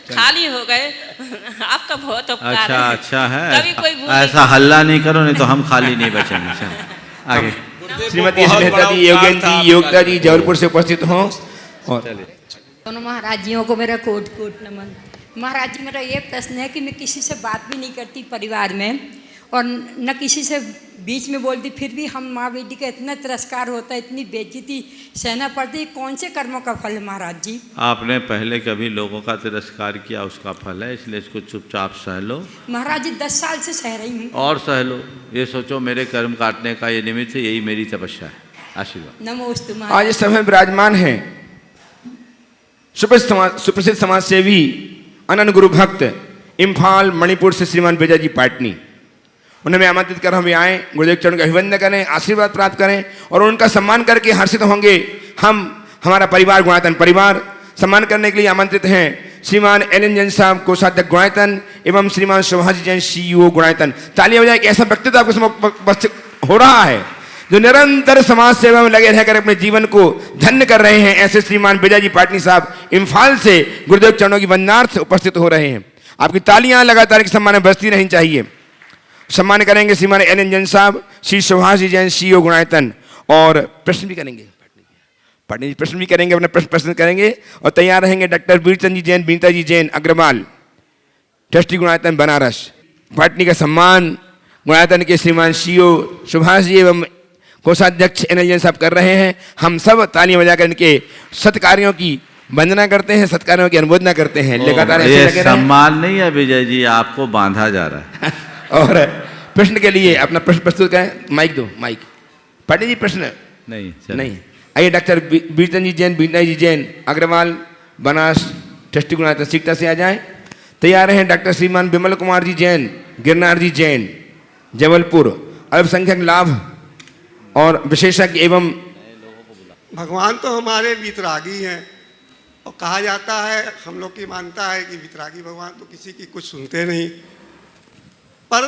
Speaker 4: खाली हो गए। आपका बहुत उपकार
Speaker 2: अच्छा
Speaker 4: है।
Speaker 2: अच्छा है,
Speaker 4: कभी कोई भूल
Speaker 2: ऐसा हल्ला नहीं करो, नहीं तो हम खाली नहीं बचेंगे। चलो आगे।
Speaker 1: श्रीमती स्नेहता जी, योगेन जी, योगिता जी जबलपुर से उपस्थित हों। और
Speaker 5: दोनों महाराज जियों को मेरा कोट कोट नमन। महाराज जी, मेरा ये प्रश्न है कि मैं किसी से बात भी नहीं करती परिवार में और न किसी से बीच में बोलती, फिर भी हम माँ बेटी का इतना तिरस्कार होता है, इतनी बेइज्जती सहना पड़ती है। कौन से कर्मों का फल है महाराज जी?
Speaker 2: आपने पहले कभी लोगों का तिरस्कार किया, उसका फल है, इसलिए इसको चुपचाप सह लो।
Speaker 5: महाराज जी 10 साल से सह रही हूँ।
Speaker 2: और सह लो, ये सोचो मेरे कर्म काटने का ये निमित्त है, यही मेरी तपस्या है। आशीर्वाद।
Speaker 5: नमोस्तु
Speaker 1: आज
Speaker 5: महाराज।
Speaker 1: इस समय विराजमान है सुप्रसिद्ध समाज सेवी अनंत गुरु भक्त इम्फाल मणिपुर से श्रीमान बेजा जी पाटनी। उन्हें मैं आमंत्रित कर हम आए, गुरुदेव चरण का अभिवंदन करें, आशीर्वाद प्राप्त करें और उनका सम्मान करके हर्षित होंगे। हमारा परिवार गुणायतन परिवार सम्मान करने के लिए आमंत्रित हैं श्रीमान एलन जैन साहब कोषाध्यक्ष गुणायतन एवं श्रीमान सुभाष जैन CEO गुणायतन। तालियां बजाएं। एक ऐसा व्यक्तित्व आपको हो रहा है जो निरंतर समाज सेवा में लगे रहकर अपने जीवन को धन्य कर रहे हैं। ऐसे श्रीमान बेजा जी पाटनी साहब इम्फाल से गुरुदेव चरणों की वंदनार्थ उपस्थित हो रहे हैं। आपकी तालियां लगातार के सम्मान में बजती रहनी चाहिए। सम्मान करेंगे श्रीमान एलन जैन साहब, श्री सुभाष जैन CEO गुणायतन और प्रश्न भी करेंगे, पाटनी जी प्रश्न भी करेंगे, अपने प्रश्न करेंगे और तैयार रहेंगे डॉक्टर वीरचंद जी जैन, बीता जी जैन अग्रवाल, ट्रस्टी गुणायतन बनारस। पाटनी का सम्मान गुणायतन के श्रीमान CEO सुभाष जी एवं कोषाध्यक्ष एलन जैन साहब कर रहे हैं। हम सब तालियां बजाकर इनके सत्कार्यों की वंदना करते हैं, सत्कार्यों की अनुमोदना करते हैं। लगातार ऐसे लगे रहें।
Speaker 2: सम्मान नहीं है विजय जी, आपको बांधा जा रहा है।
Speaker 1: और प्रश्न के लिए अपना प्रश्न प्रस्तुत करें। माइक दो, माइक। पाटिल जी प्रश्न
Speaker 2: नहीं
Speaker 1: नहीं। आइए डॉक्टर बीरचंद जी जैन, बीना जी जैन अग्रवाल बनास ट्रस्टी गुणायतन सीखता से आ जाए। तैयार हैं डॉक्टर श्रीमान विमल कुमार जी जैन, गिरनार जी जैन जबलपुर, अल्पसंख्यक लाभ और विशेषज्ञ एवं।
Speaker 6: भगवान तो हमारे वितरागी हैं और कहा जाता है, हम लोग की मानता है कि वितरागी भगवान तो किसी की कुछ सुनते नहीं, पर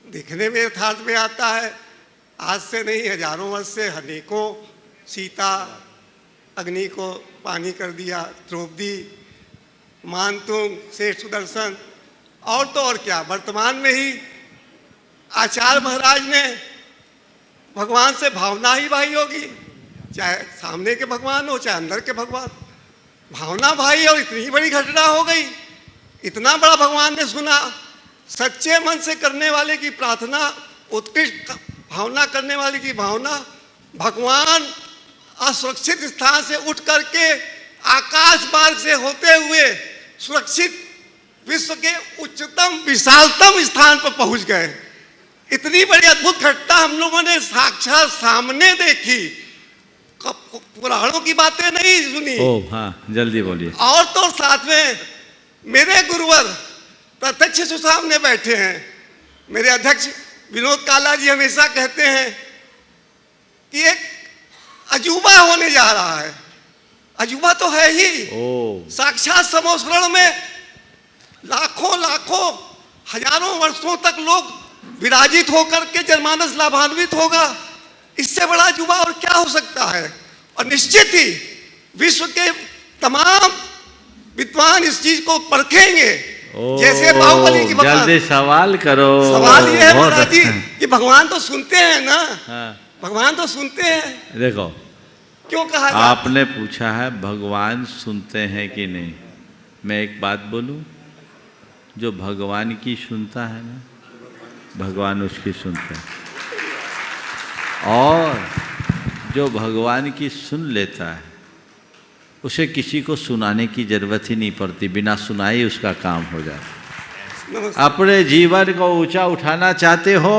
Speaker 6: दिखने में यथार्थ में आता है। आज से नहीं, हजारों वर्ष से अनेकों सीता अग्नि को पानी कर दिया, द्रौपदी, मानतुंग, शेष सुदर्शन और तो और क्या, वर्तमान में ही आचार्य महाराज ने भगवान से भावना ही भाई होगी, चाहे सामने के भगवान हो चाहे अंदर के भगवान, भावना भाई। और इतनी बड़ी घटना हो गई, इतना बड़ा भगवान ने सुना। सच्चे मन से करने वाले की प्रार्थना, उत्कृष्ट भावना करने वाले की भावना, भगवान असुरक्षित स्थान से उठ करके आकाश मार्ग से होते हुए सुरक्षित विश्व के उच्चतम विशालतम स्थान पर पहुंच गए। इतनी बड़ी अद्भुत घटना हम लोगों ने साक्षात सामने देखी, पुराणों की बातें नहीं सुनी।
Speaker 2: हाँ जल्दी बोलिए।
Speaker 6: और तो साथ में मेरे गुरुवर प्रत्यक्ष सामने बैठे हैं। मेरे अध्यक्ष विनोद काला जी हमेशा कहते हैं कि एक अजूबा होने जा रहा है। अजूबा तो है ही, साक्षात समोसरण में लाखों लाखों हजारों वर्षों तक लोग विराजित होकर के जनमानस लाभान्वित होगा। इससे बड़ा अजूबा और क्या हो सकता है। और निश्चित ही विश्व के तमाम विद्वान इस चीज को परखेंगे, जैसे बाहुबली की भगवान।
Speaker 2: जल्दी सवाल करो।
Speaker 6: सवाल ये है महाराज जी कि भगवान तो सुनते हैं ना।
Speaker 2: हाँ।
Speaker 6: भगवान तो सुनते हैं।
Speaker 2: देखो
Speaker 6: क्यों कहा
Speaker 2: आपने पूछा है भगवान सुनते हैं कि नहीं। मैं एक बात बोलूं, जो भगवान की सुनता है ना, भगवान उसकी सुनते हैं, और जो भगवान की सुन लेता है उसे किसी को सुनाने की जरूरत ही नहीं पड़ती, बिना सुनाए उसका काम हो जाता है। अपने जीवन को ऊंचा उठाना चाहते हो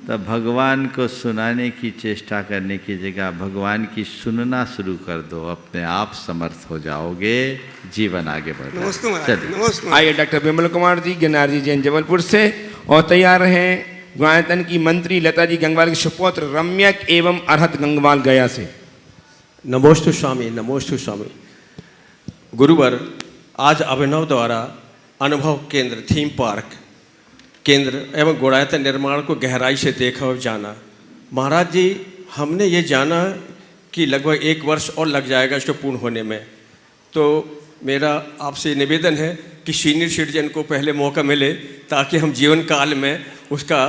Speaker 2: तब भगवान को सुनाने की चेष्टा करने की जगह भगवान की सुनना शुरू कर दो, अपने आप समर्थ हो जाओगे, जीवन आगे बढ़ेगा।
Speaker 6: नमस्ते महाराज,
Speaker 2: चलिए।
Speaker 6: नमस्ते।
Speaker 1: आइए डॉक्टर विमल कुमार जी गिरनार जी जैन जबलपुर से, और तैयार हैं गुणायतन की मंत्री लता जी गंगवाल के सुपुत्र रम्यक एवं अरहत गंगवाल गया से।
Speaker 7: नमोस्तु स्वामी, नमोस्तु स्वामी। गुरुवर, आज अभिनव द्वारा अनुभव केंद्र थीम पार्क केंद्र एवं गुणायतन निर्माण को गहराई से देखा और जाना। महाराज जी, हमने ये जाना कि लगभग 1 वर्ष और लग जाएगा इसको पूर्ण होने में। तो मेरा आपसे निवेदन है कि सीनियर सिटीजन को पहले मौका मिले ताकि हम जीवन काल में उसका,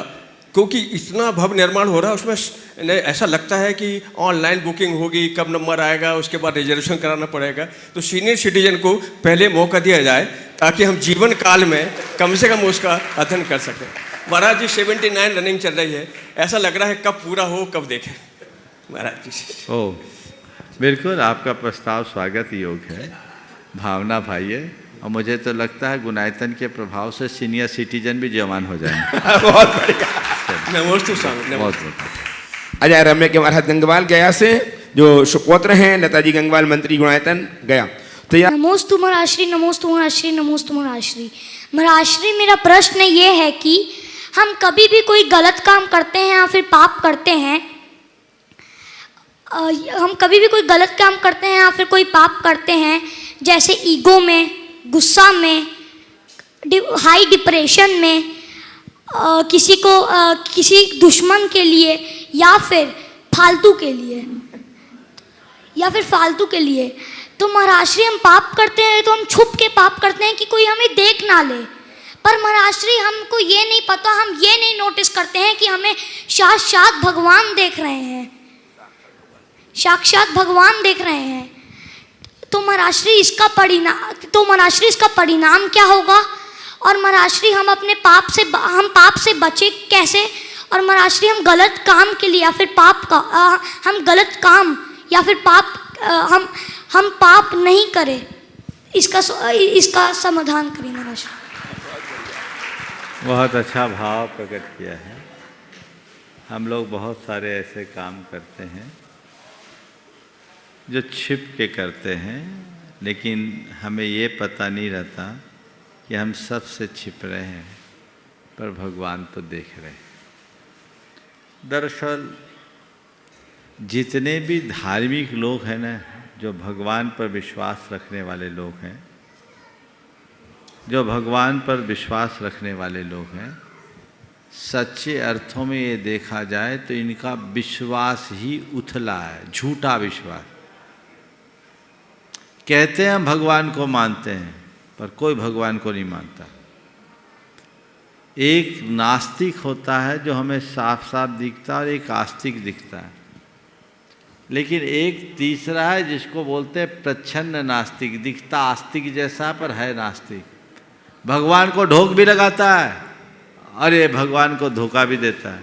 Speaker 7: क्योंकि इतना भव्य निर्माण हो रहा है उसमें ऐसा लगता है कि ऑनलाइन बुकिंग होगी, कब नंबर आएगा, उसके बाद रिजर्वेशन कराना पड़ेगा। तो सीनियर सिटीजन को पहले मौका दिया जाए ताकि हम जीवन काल में कम से कम उसका अध्ययन कर सकें। महाराज जी 79 रनिंग चल रही है, ऐसा लग रहा है कब पूरा हो, कब देखें महाराज जी।
Speaker 2: ओ बिल्कुल, आपका प्रस्ताव स्वागत योग्य है, भावना भाई है। और मुझे तो लगता है गुणायतन के प्रभाव से सीनियर सिटीजन भी जवान हो जाएंगे।
Speaker 1: बहुत बढ़िया।
Speaker 7: नमोस्तु स्वामी,
Speaker 2: बहुत
Speaker 1: अजय रम्य के अरहत गंगवाल गया से, जो सुपुत्र हैं लता जी गंगवाल मंत्री गुणायतन गया। तैयार।
Speaker 8: नमोस्तु महाराष्ट्री, नमोस्तु महाराष्ट्री, नमोस्तु महाराष्ट्री। महाराष्ट्री, मेरा प्रश्न ये है कि हम कभी भी कोई गलत काम करते हैं या फिर पाप करते हैं, हम कभी भी कोई गलत काम करते हैं या फिर कोई पाप करते हैं, जैसे ईगो में, गुस्सा में, हाई डिप्रेशन में, किसी को किसी दुश्मन के लिए या फिर फालतू के लिए तो महाराष्ट्री हम पाप करते हैं तो हम छुप के पाप करते हैं कि कोई हमें देख ना ले। पर महाराष्ट्री, हमको ये नहीं पता, हम ये नहीं नोटिस करते हैं कि हमें साक्षात भगवान देख रहे हैं, साक्षात भगवान देख रहे हैं। तो महाराष्ट्री इसका परिणाम क्या होगा? और महाराष्ट्री, हम अपने पाप से बचे कैसे? और महाराष्ट्री, हम गलत काम के लिए या फिर पाप का हम गलत काम या फिर पाप हम पाप नहीं करें, इसका समाधान करें महाराष्ट्री।
Speaker 2: बहुत अच्छा भाव प्रकट किया है। हम लोग बहुत सारे ऐसे काम करते हैं जो छिप के करते हैं, लेकिन हमें ये पता नहीं रहता कि हम सबसे छिप रहे हैं, पर भगवान तो देख रहे हैं। दरअसल जितने भी धार्मिक लोग हैं ना, जो भगवान पर विश्वास रखने वाले लोग हैं, सच्चे अर्थों में ये देखा जाए तो इनका विश्वास ही उथला है, झूठा विश्वास। कहते हैं हम भगवान को मानते हैं, पर कोई भगवान को नहीं मानता। एक नास्तिक होता है जो हमें साफ साफ दिखता है, और एक आस्तिक दिखता है। लेकिन एक तीसरा है जिसको बोलते हैं प्रच्छन्न नास्तिक, दिखता आस्तिक जैसा पर है नास्तिक। भगवान को ढोक भी लगाता है और ये भगवान को धोखा भी देता है।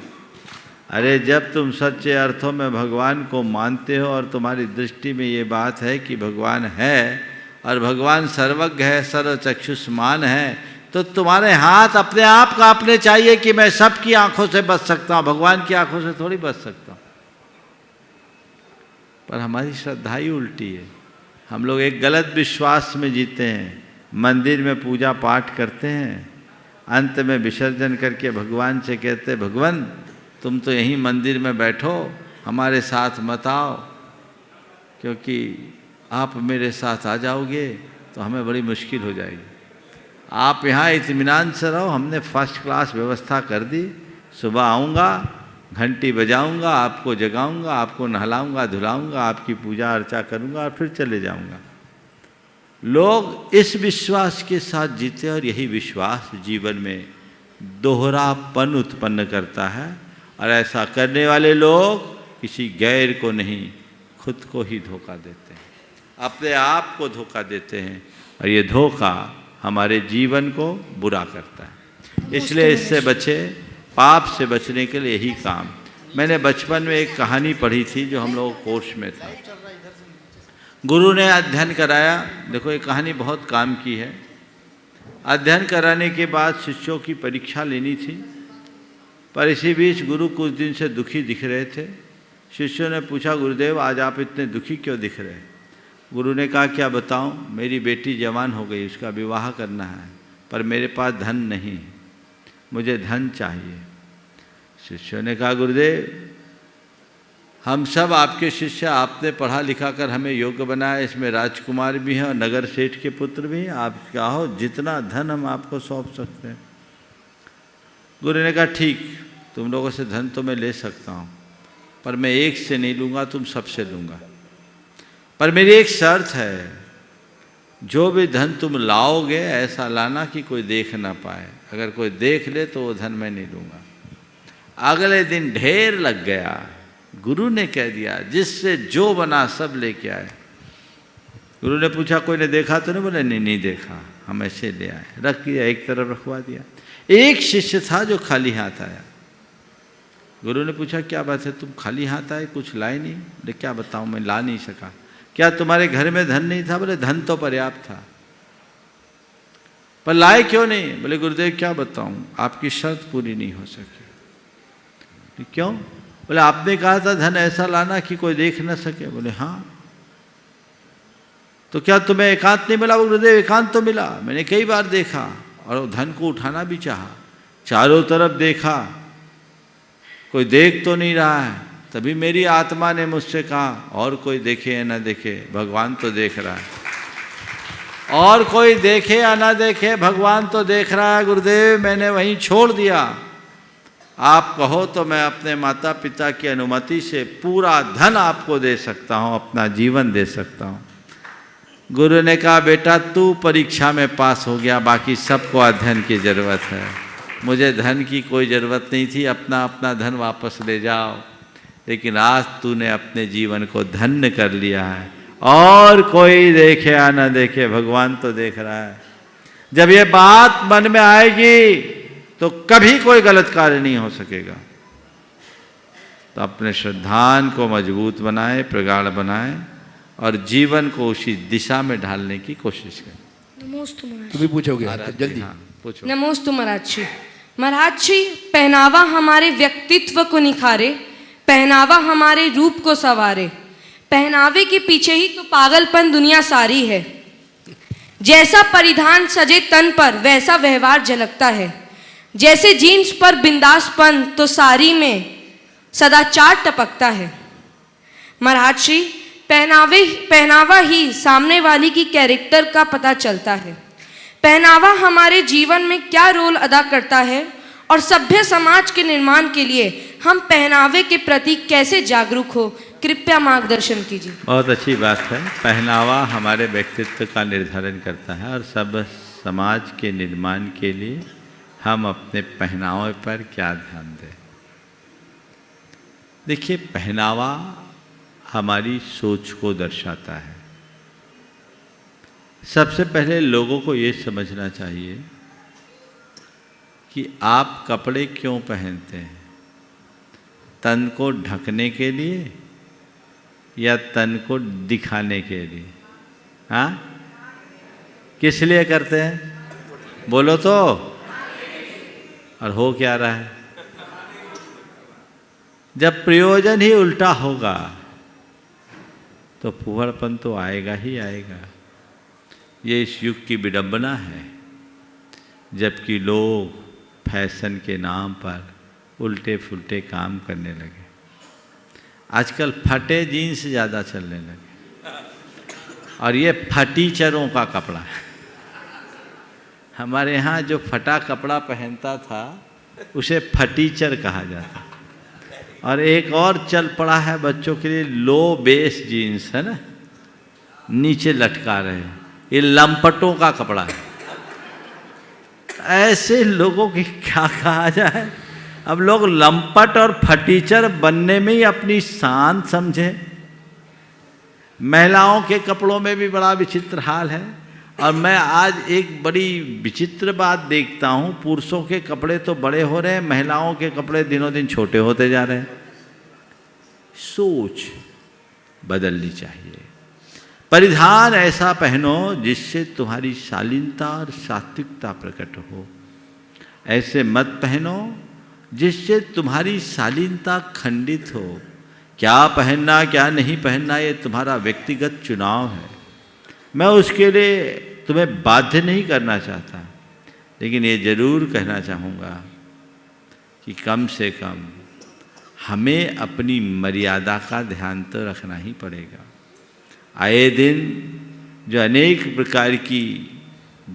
Speaker 2: अरे जब तुम सच्चे अर्थों में भगवान को मानते हो और तुम्हारी दृष्टि में ये बात है कि भगवान है और भगवान सर्वज्ञ है, सर्वचक्षुष्मान है, तो तुम्हारे हाथ अपने आप कांपने चाहिए कि मैं सबकी आंखों से बच सकता हूँ, भगवान की आंखों से थोड़ी बच सकता हूँ। पर हमारी श्रद्धा ही उल्टी है। हम लोग एक गलत विश्वास में जीते हैं। मंदिर में पूजा पाठ करते हैं, अंत में विसर्जन करके भगवान से कहते, भगवान तुम तो यहीं मंदिर में बैठो, हमारे साथ मत आओ, क्योंकि आप मेरे साथ आ जाओगे तो हमें बड़ी मुश्किल हो जाएगी। आप यहाँ इत्मीनान से रहो, हमने फर्स्ट क्लास व्यवस्था कर दी। सुबह आऊँगा, घंटी बजाऊँगा, आपको जगाऊँगा, आपको नहलाऊँगा धुलाऊँगा, आपकी पूजा अर्चा करूँगा और फिर चले जाऊँगा। लोग इस विश्वास के साथ जीते, और यही विश्वास जीवन में दोहरापन उत्पन्न करता है। और ऐसा करने वाले लोग किसी गैर को नहीं, खुद को ही धोखा देते हैं, अपने आप को धोखा देते हैं, और ये धोखा हमारे जीवन को बुरा करता है। इसलिए इससे बचे, पाप से बचने के लिए यही काम। मैंने बचपन में एक कहानी पढ़ी थी जो हम लोग कोर्स में था। गुरु ने अध्ययन कराया, देखो ये कहानी बहुत काम की है। अध्ययन कराने के बाद शिष्यों की परीक्षा लेनी थी, पर इसी बीच गुरु कुछ दिन से दुखी दिख रहे थे। शिष्यों ने पूछा, गुरुदेव आज आप इतने दुखी क्यों दिख रहे हैं? गुरु ने कहा, क्या बताऊं, मेरी बेटी जवान हो गई, उसका विवाह करना है, पर मेरे पास धन नहीं, मुझे धन चाहिए। शिष्यों ने कहा, गुरुदेव हम सब आपके शिष्य, आपने पढ़ा लिखा कर हमें योग्य बनाया, इसमें राजकुमार भी हैं और नगर सेठ के पुत्र भी हैं, आप कहो जितना धन हम आपको सौंप सकते हैं। गुरु ने कहा, ठीक, तुम लोगों से धन तो मैं ले सकता हूँ, पर मैं एक से नहीं लूँगा, तुम सबसे लूँगा। पर मेरी एक शर्त है, जो भी धन तुम लाओगे ऐसा लाना कि कोई देख ना पाए, अगर कोई देख ले तो वो धन मैं नहीं लूँगा। अगले दिन ढेर लग गया। गुरु ने कह दिया, जिससे जो बना सब लेके आए। गुरु ने पूछा, कोई ने देखा तो नहीं? बोले, नहीं देखा, हम ऐसे ले आए। रख दिया, एक तरफ रखवा दिया। एक शिष्य था जो खाली हाथ आया। गुरु ने पूछा, क्या बात है, तुम खाली हाथ आए, कुछ लाए नहीं? बोले, क्या बताऊं, मैं ला नहीं सका। क्या तुम्हारे घर में धन नहीं था? बोले, धन तो पर्याप्त था, पर लाए क्यों नहीं? बोले, गुरुदेव क्या बताऊं, आपकी शर्त पूरी नहीं हो सकी। क्यों? बोले, आपने कहा था धन ऐसा लाना कि कोई देख ना सके। बोले, हाँ। तो क्या तुम्हें एकांत नहीं मिला? गुरुदेव एकांत तो मिला, मैंने कई बार देखा और धन को उठाना भी चाहा, चारों तरफ देखा, कोई देख तो नहीं रहा है। तभी मेरी आत्मा ने मुझसे कहा, और कोई देखे या ना देखे, भगवान तो देख रहा है। और कोई देखे या ना देखे, भगवान तो देख रहा है। गुरुदेव मैंने वहीं छोड़ दिया, आप कहो तो मैं अपने माता पिता की अनुमति से पूरा धन आपको दे सकता हूँ, अपना जीवन दे सकता हूँ। गुरु ने कहा, बेटा तू परीक्षा में पास हो गया, बाकी सबको अध्ययन की ज़रूरत है, मुझे धन की कोई ज़रूरत नहीं थी, अपना अपना धन वापस ले जाओ। लेकिन आज तूने अपने जीवन को धन्य कर लिया है, और कोई देखे या न देखे, भगवान तो देख रहा है। जब ये बात मन में आएगी तो कभी कोई गलत कार्य नहीं हो सकेगा। तो अपने श्रद्धान को मजबूत बनाए, प्रगाढ़ बनाए, और जीवन को उसी दिशा में ढालने की कोशिश करें।
Speaker 8: नमोस्तु महाराज।
Speaker 9: तुम भी पूछोगे जल्दी।
Speaker 2: हाँ, पूछो।
Speaker 10: नमोस्तु महाराज जी। महाराज जी, पहनावा हमारे व्यक्तित्व को निखारे, पहनावा हमारे रूप को संवारे, पहनावे के पीछे ही तो पागलपन दुनिया सारी है। जैसा परिधान सजे तन पर वैसा व्यवहार झलकता है, जैसे जीन्स पर बिंदासपन तो साड़ी में सदाचार टपकता है। महाराज जी, पहनावा ही सामने वाली की कैरेक्टर का पता चलता है। पहनावा हमारे जीवन में क्या रोल अदा करता है और सभ्य समाज के निर्माण के लिए हम पहनावे के प्रति कैसे जागरूक हो, कृपया मार्गदर्शन कीजिए।
Speaker 2: बहुत अच्छी बात है। पहनावा हमारे व्यक्तित्व का निर्धारण करता है, और सब समाज के निर्माण के लिए हम अपने पहनावे पर क्या ध्यान दें। देखिए, पहनावा हमारी सोच को दर्शाता है। सबसे पहले लोगों को ये समझना चाहिए कि आप कपड़े क्यों पहनते हैं, तन को ढकने के लिए या तन को दिखाने के लिए? हाँ, किस लिए करते हैं, बोलो तो। और हो क्या रहा है? जब प्रयोजन ही उल्टा होगा तो फुहड़पन तो आएगा ही आएगा। ये इस युग की विडंबना है, जबकि लोग फैशन के नाम पर उल्टे फुल्टे काम करने लगे। आजकल फटे जीन्स ज़्यादा चलने लगे, और ये फटीचरों का कपड़ा है। हमारे यहाँ जो फटा कपड़ा पहनता था उसे फटीचर कहा जाता। और एक और चल पड़ा है बच्चों के लिए, लो बेस जीन्स है ना, नीचे लटका रहे, ये लंपटों का कपड़ा है। ऐसे लोगों की क्या कहा जाए। अब लोग लंपट और फटीचर बनने में ही अपनी शान समझे। महिलाओं के कपड़ों में भी बड़ा विचित्र हाल है। और मैं आज एक बड़ी विचित्र बात देखता हूँ, पुरुषों के कपड़े तो बड़े हो रहे हैं, महिलाओं के कपड़े दिनों दिन छोटे होते जा रहे हैं। सोच बदलनी चाहिए। परिधान ऐसा पहनो जिससे तुम्हारी शालीनता और सात्विकता प्रकट हो। ऐसे मत पहनो जिससे तुम्हारी शालीनता खंडित हो। क्या पहनना क्या नहीं पहनना ये तुम्हारा व्यक्तिगत चुनाव है, मैं उसके लिए तुम्हें बाध्य नहीं करना चाहता, लेकिन ये जरूर कहना चाहूँगा कि कम से कम हमें अपनी मर्यादा का ध्यान तो रखना ही पड़ेगा। आए दिन जो अनेक प्रकार की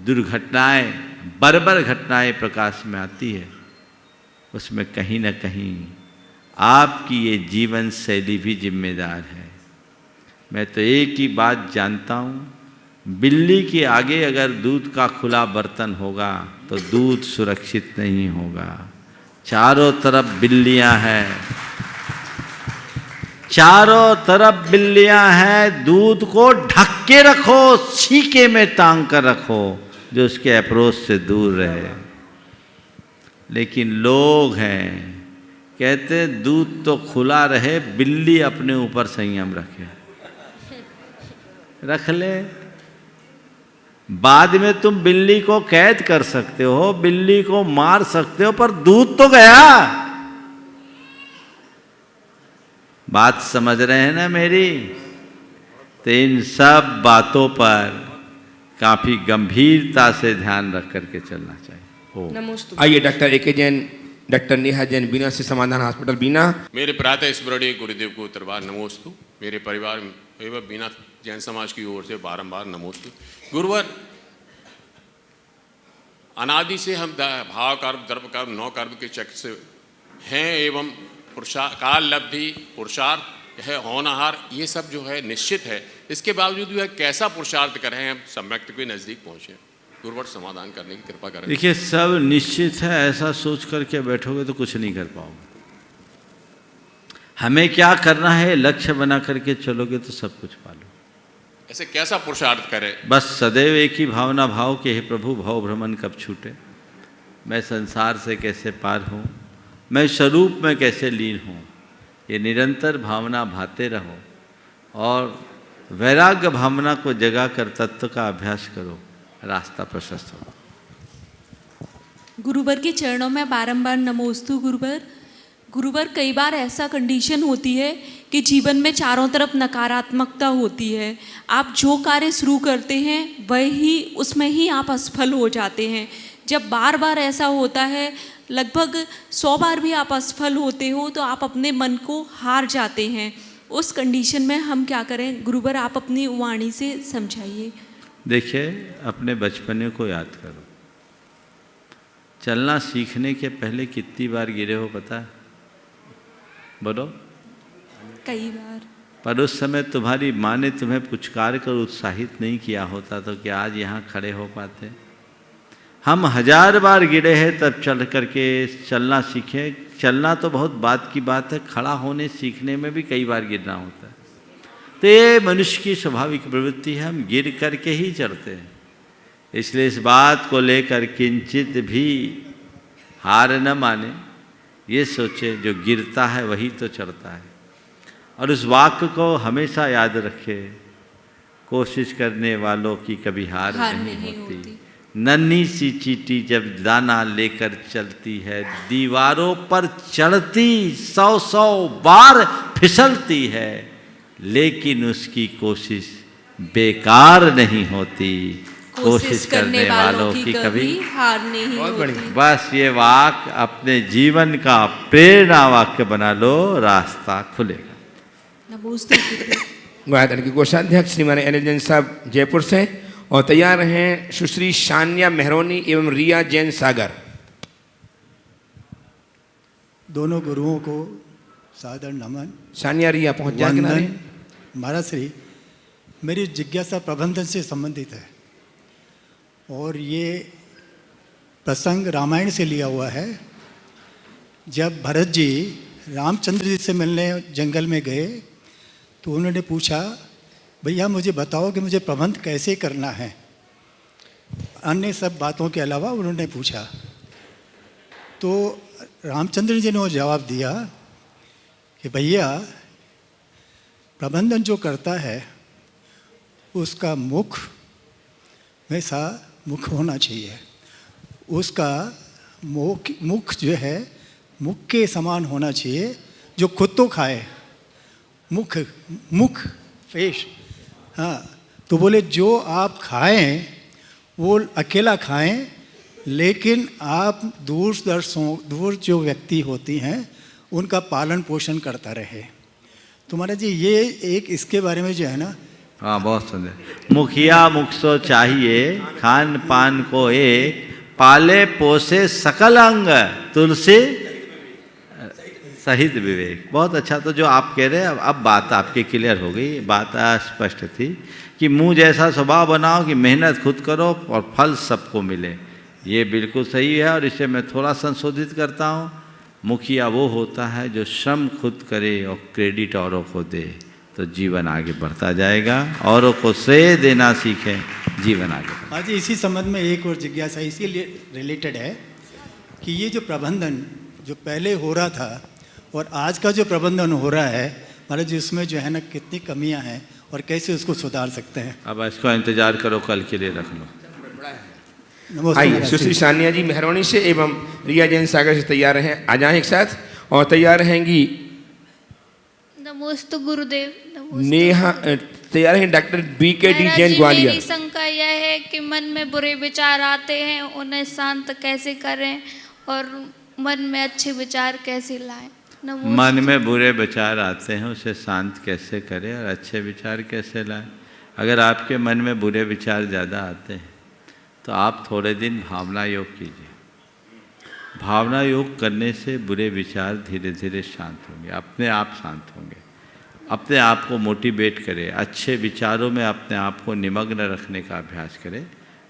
Speaker 2: दुर्घटनाएं, बर्बर घटनाएं प्रकाश में आती है, उसमें कहीं न कहीं आपकी ये जीवन शैली भी जिम्मेदार है। मैं तो एक ही बात जानता हूँ, बिल्ली के आगे अगर दूध का खुला बर्तन होगा तो दूध सुरक्षित नहीं होगा। चारों तरफ बिल्लियां हैं, चारों तरफ बिल्लियां हैं, दूध को ढक के रखो, छीके में टांग कर रखो जो उसके अप्रोच से दूर रहे। लेकिन लोग हैं कहते दूध तो खुला रहे, बिल्ली अपने ऊपर संयम रखे। रख ले, बाद में तुम बिल्ली को कैद कर सकते हो, बिल्ली को मार सकते हो, पर दूध तो गया। बात समझ रहे हैं ना मेरी? तो इन सब बातों पर काफी गंभीरता से ध्यान रख करके चलना चाहिए।
Speaker 10: नमोस्तु।
Speaker 1: आइए डॉक्टर ए के जैन, डॉक्टर नेहा जैन, बीना से समाधान हॉस्पिटल बीना।
Speaker 9: मेरे प्रातः स्मरणीय गुरुदेव को उत्तरबार नमोस्तु। मेरे परिवार एवं बीना जैन समाज की ओर से बारंबार नमोस्तु। गुरुवर, अनादि से हम भाव कर्म, द्रव्य कर्म, नौ कर्म के चक्र से हैं एवं काल लब्धि, पुरुषार्थ है, होनहार, ये सब जो है निश्चित है। इसके बावजूद जो है कैसा पुरुषार्थ करें हम सम्यक्त के नज़दीक पहुँचे? गुरुवर समाधान करने की कृपा करें।
Speaker 2: देखिए, सब निश्चित है ऐसा सोच करके बैठोगे तो कुछ नहीं कर पाओगे। हमें क्या करना है लक्ष्य बना करके चलोगे तो सब कुछ पालो।
Speaker 9: ऐसे कैसा पुरुषार्थ करें?
Speaker 2: बस सदैव एक ही भावना भाव कि हे प्रभु भव भ्रमण कब छूटे, मैं संसार से कैसे पार हूँ, मैं स्वरूप में कैसे लीन हूँ। ये निरंतर भावना भाते रहो और वैराग्य भावना को जगा कर तत्व का अभ्यास करो, रास्ता प्रशस्त हो।
Speaker 11: गुरुवर के चरणों में बारंबार नमोस्तु। गुरुवर, कई बार ऐसा कंडीशन होती है कि जीवन में चारों तरफ नकारात्मकता होती है। आप जो कार्य शुरू करते हैं वही उसमें ही आप असफल हो जाते हैं। जब बार बार ऐसा होता है, लगभग 100 बार भी आप असफल होते हो, तो आप अपने मन को हार जाते हैं। उस कंडीशन में हम क्या करें? गुरुवर, आप अपनी वाणी से समझाइए।
Speaker 2: देखिए, अपने बचपने को याद करो। चलना सीखने के पहले कितनी बार गिरे हो पता है? बोलो।
Speaker 11: कई बार।
Speaker 2: पर उस समय तुम्हारी माँ ने तुम्हें पुचकार कर उत्साहित नहीं किया होता तो क्या आज यहाँ खड़े हो पाते? हम 1000 बार गिरे हैं तब चल करके चलना सीखे। चलना तो बहुत बात की बात है, खड़ा होने सीखने में भी कई बार गिरना होता है। तो ये मनुष्य की स्वाभाविक प्रवृत्ति है, हम गिर करके ही चढ़ते हैं। इसलिए इस बात को लेकर किंचित भी हार न माने, ये सोचे जो गिरता है वही तो चढ़ता है। और उस वाक्य को हमेशा याद रखे, कोशिश करने वालों की कभी हार नहीं होती। नन्ही सी चींटी जब दाना लेकर चलती है, दीवारों पर चढ़ती 100 बार फिसलती है, लेकिन उसकी कोशिश बेकार नहीं होती। कोशिश करने वालों की कभी
Speaker 11: हार नहीं होती।
Speaker 2: बस ये वाक्य अपने जीवन का प्रेरणा वाक्य बना लो, रास्ता खुलेगा।
Speaker 11: नमोस्तु।
Speaker 1: गायत्री के कोषाध्यक्ष श्रीमान अनिल जैन साहब जयपुर से, और तैयार हैं सुश्री शान्या मेहरोनी एवं रिया जैन सागर।
Speaker 12: दोनों गुरुओं को सादर नमन।
Speaker 1: शान्या रिया पहुंच जाए किनारे।
Speaker 12: महाराज श्री, मेरी जिज्ञासा प्रबंधन से संबंधित है और ये प्रसंग रामायण से लिया हुआ है। जब भरत जी रामचंद्र जी से मिलने जंगल में गए तो उन्होंने पूछा, भैया मुझे बताओ कि मुझे प्रबंध कैसे करना है। अन्य सब बातों के अलावा उन्होंने पूछा तो रामचंद्र जी ने जवाब दिया कि भैया प्रबंधन जो करता है उसका मुख हमेशा मुख होना चाहिए। उसका मुख जो है मुख के समान होना चाहिए, जो खुद तो खाए। मुख मुख फेस, हाँ। तो बोले जो आप खाएं वो अकेला खाएं, लेकिन आप दूर जो व्यक्ति होती हैं उनका पालन पोषण करता रहे। तो महाराज जी ये एक इसके बारे में जो है ना,
Speaker 2: हाँ बहुत सुंदर। मुखिया मुख सो चाहिए, खान पान को एक, पाले पोसे सकल अंग, तुलसी सहित विवेक। बहुत अच्छा। तो जो आप कह रहे हैं अब बात आपकी क्लियर हो गई, बात स्पष्ट थी कि मुँह जैसा स्वभाव बनाओ कि मेहनत खुद करो और फल सबको मिले। ये बिल्कुल सही है और इसे मैं थोड़ा संशोधित करता हूँ। मुखिया वो होता है जो श्रम खुद करे और क्रेडिट औरों को दे, तो जीवन आगे बढ़ता जाएगा। औरों को श्रेय देना सीखें, जीवन आगे बढ़ेगा।
Speaker 12: आज इसी संबंध में एक और जिज्ञासा इसीलिए रिलेटेड है कि ये जो प्रबंधन जो पहले हो रहा था और आज का जो प्रबंधन हो रहा है महाराज जी, उसमें जो है ना कितनी कमियां हैं और कैसे उसको सुधार सकते हैं।
Speaker 2: अब इसको इंतजार करो, कल के लिए रख लो।
Speaker 1: आइए सुश्री सानिया जी मेहरबानी से एवं रिया जैन सागर से तैयार हैं, आ जाएं एक साथ। और तैयार रहेंगी
Speaker 13: नमोस्तु गुरुदेव।
Speaker 1: नेहा, तैयार हैं डॉक्टर BKD जैन ग्वालियर।
Speaker 13: मेरी शंका यह है कि मन में बुरे विचार आते हैं, उन्हें शांत कैसे करें और मन में अच्छे विचार कैसे लाएं।
Speaker 2: मन में बुरे विचार आते हैं, उसे शांत कैसे करें और अच्छे विचार कैसे लाएं। अगर आपके मन में बुरे विचार ज़्यादा आते हैं तो आप थोड़े दिन भावना योग कीजिए। भावना योग करने से बुरे विचार धीरे धीरे शांत होंगे, अपने आप शांत होंगे। अपने आप को मोटिवेट करें, अच्छे विचारों में अपने आप को निमग्न रखने का अभ्यास करें,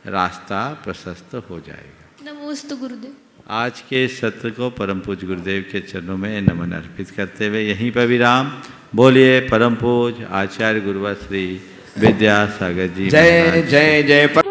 Speaker 2: रास्ता प्रशस्त हो जाएगा।
Speaker 13: नमोस्तु गुरुदेव।
Speaker 2: आज के सत्र को परम पूज्य गुरुदेव के चरणों में नमन अर्पित करते हुए यहीं पर विराम। बोलिए परम पूज्य आचार्य गुरुवर श्री विद्यासागर जी।
Speaker 1: जय जय जय।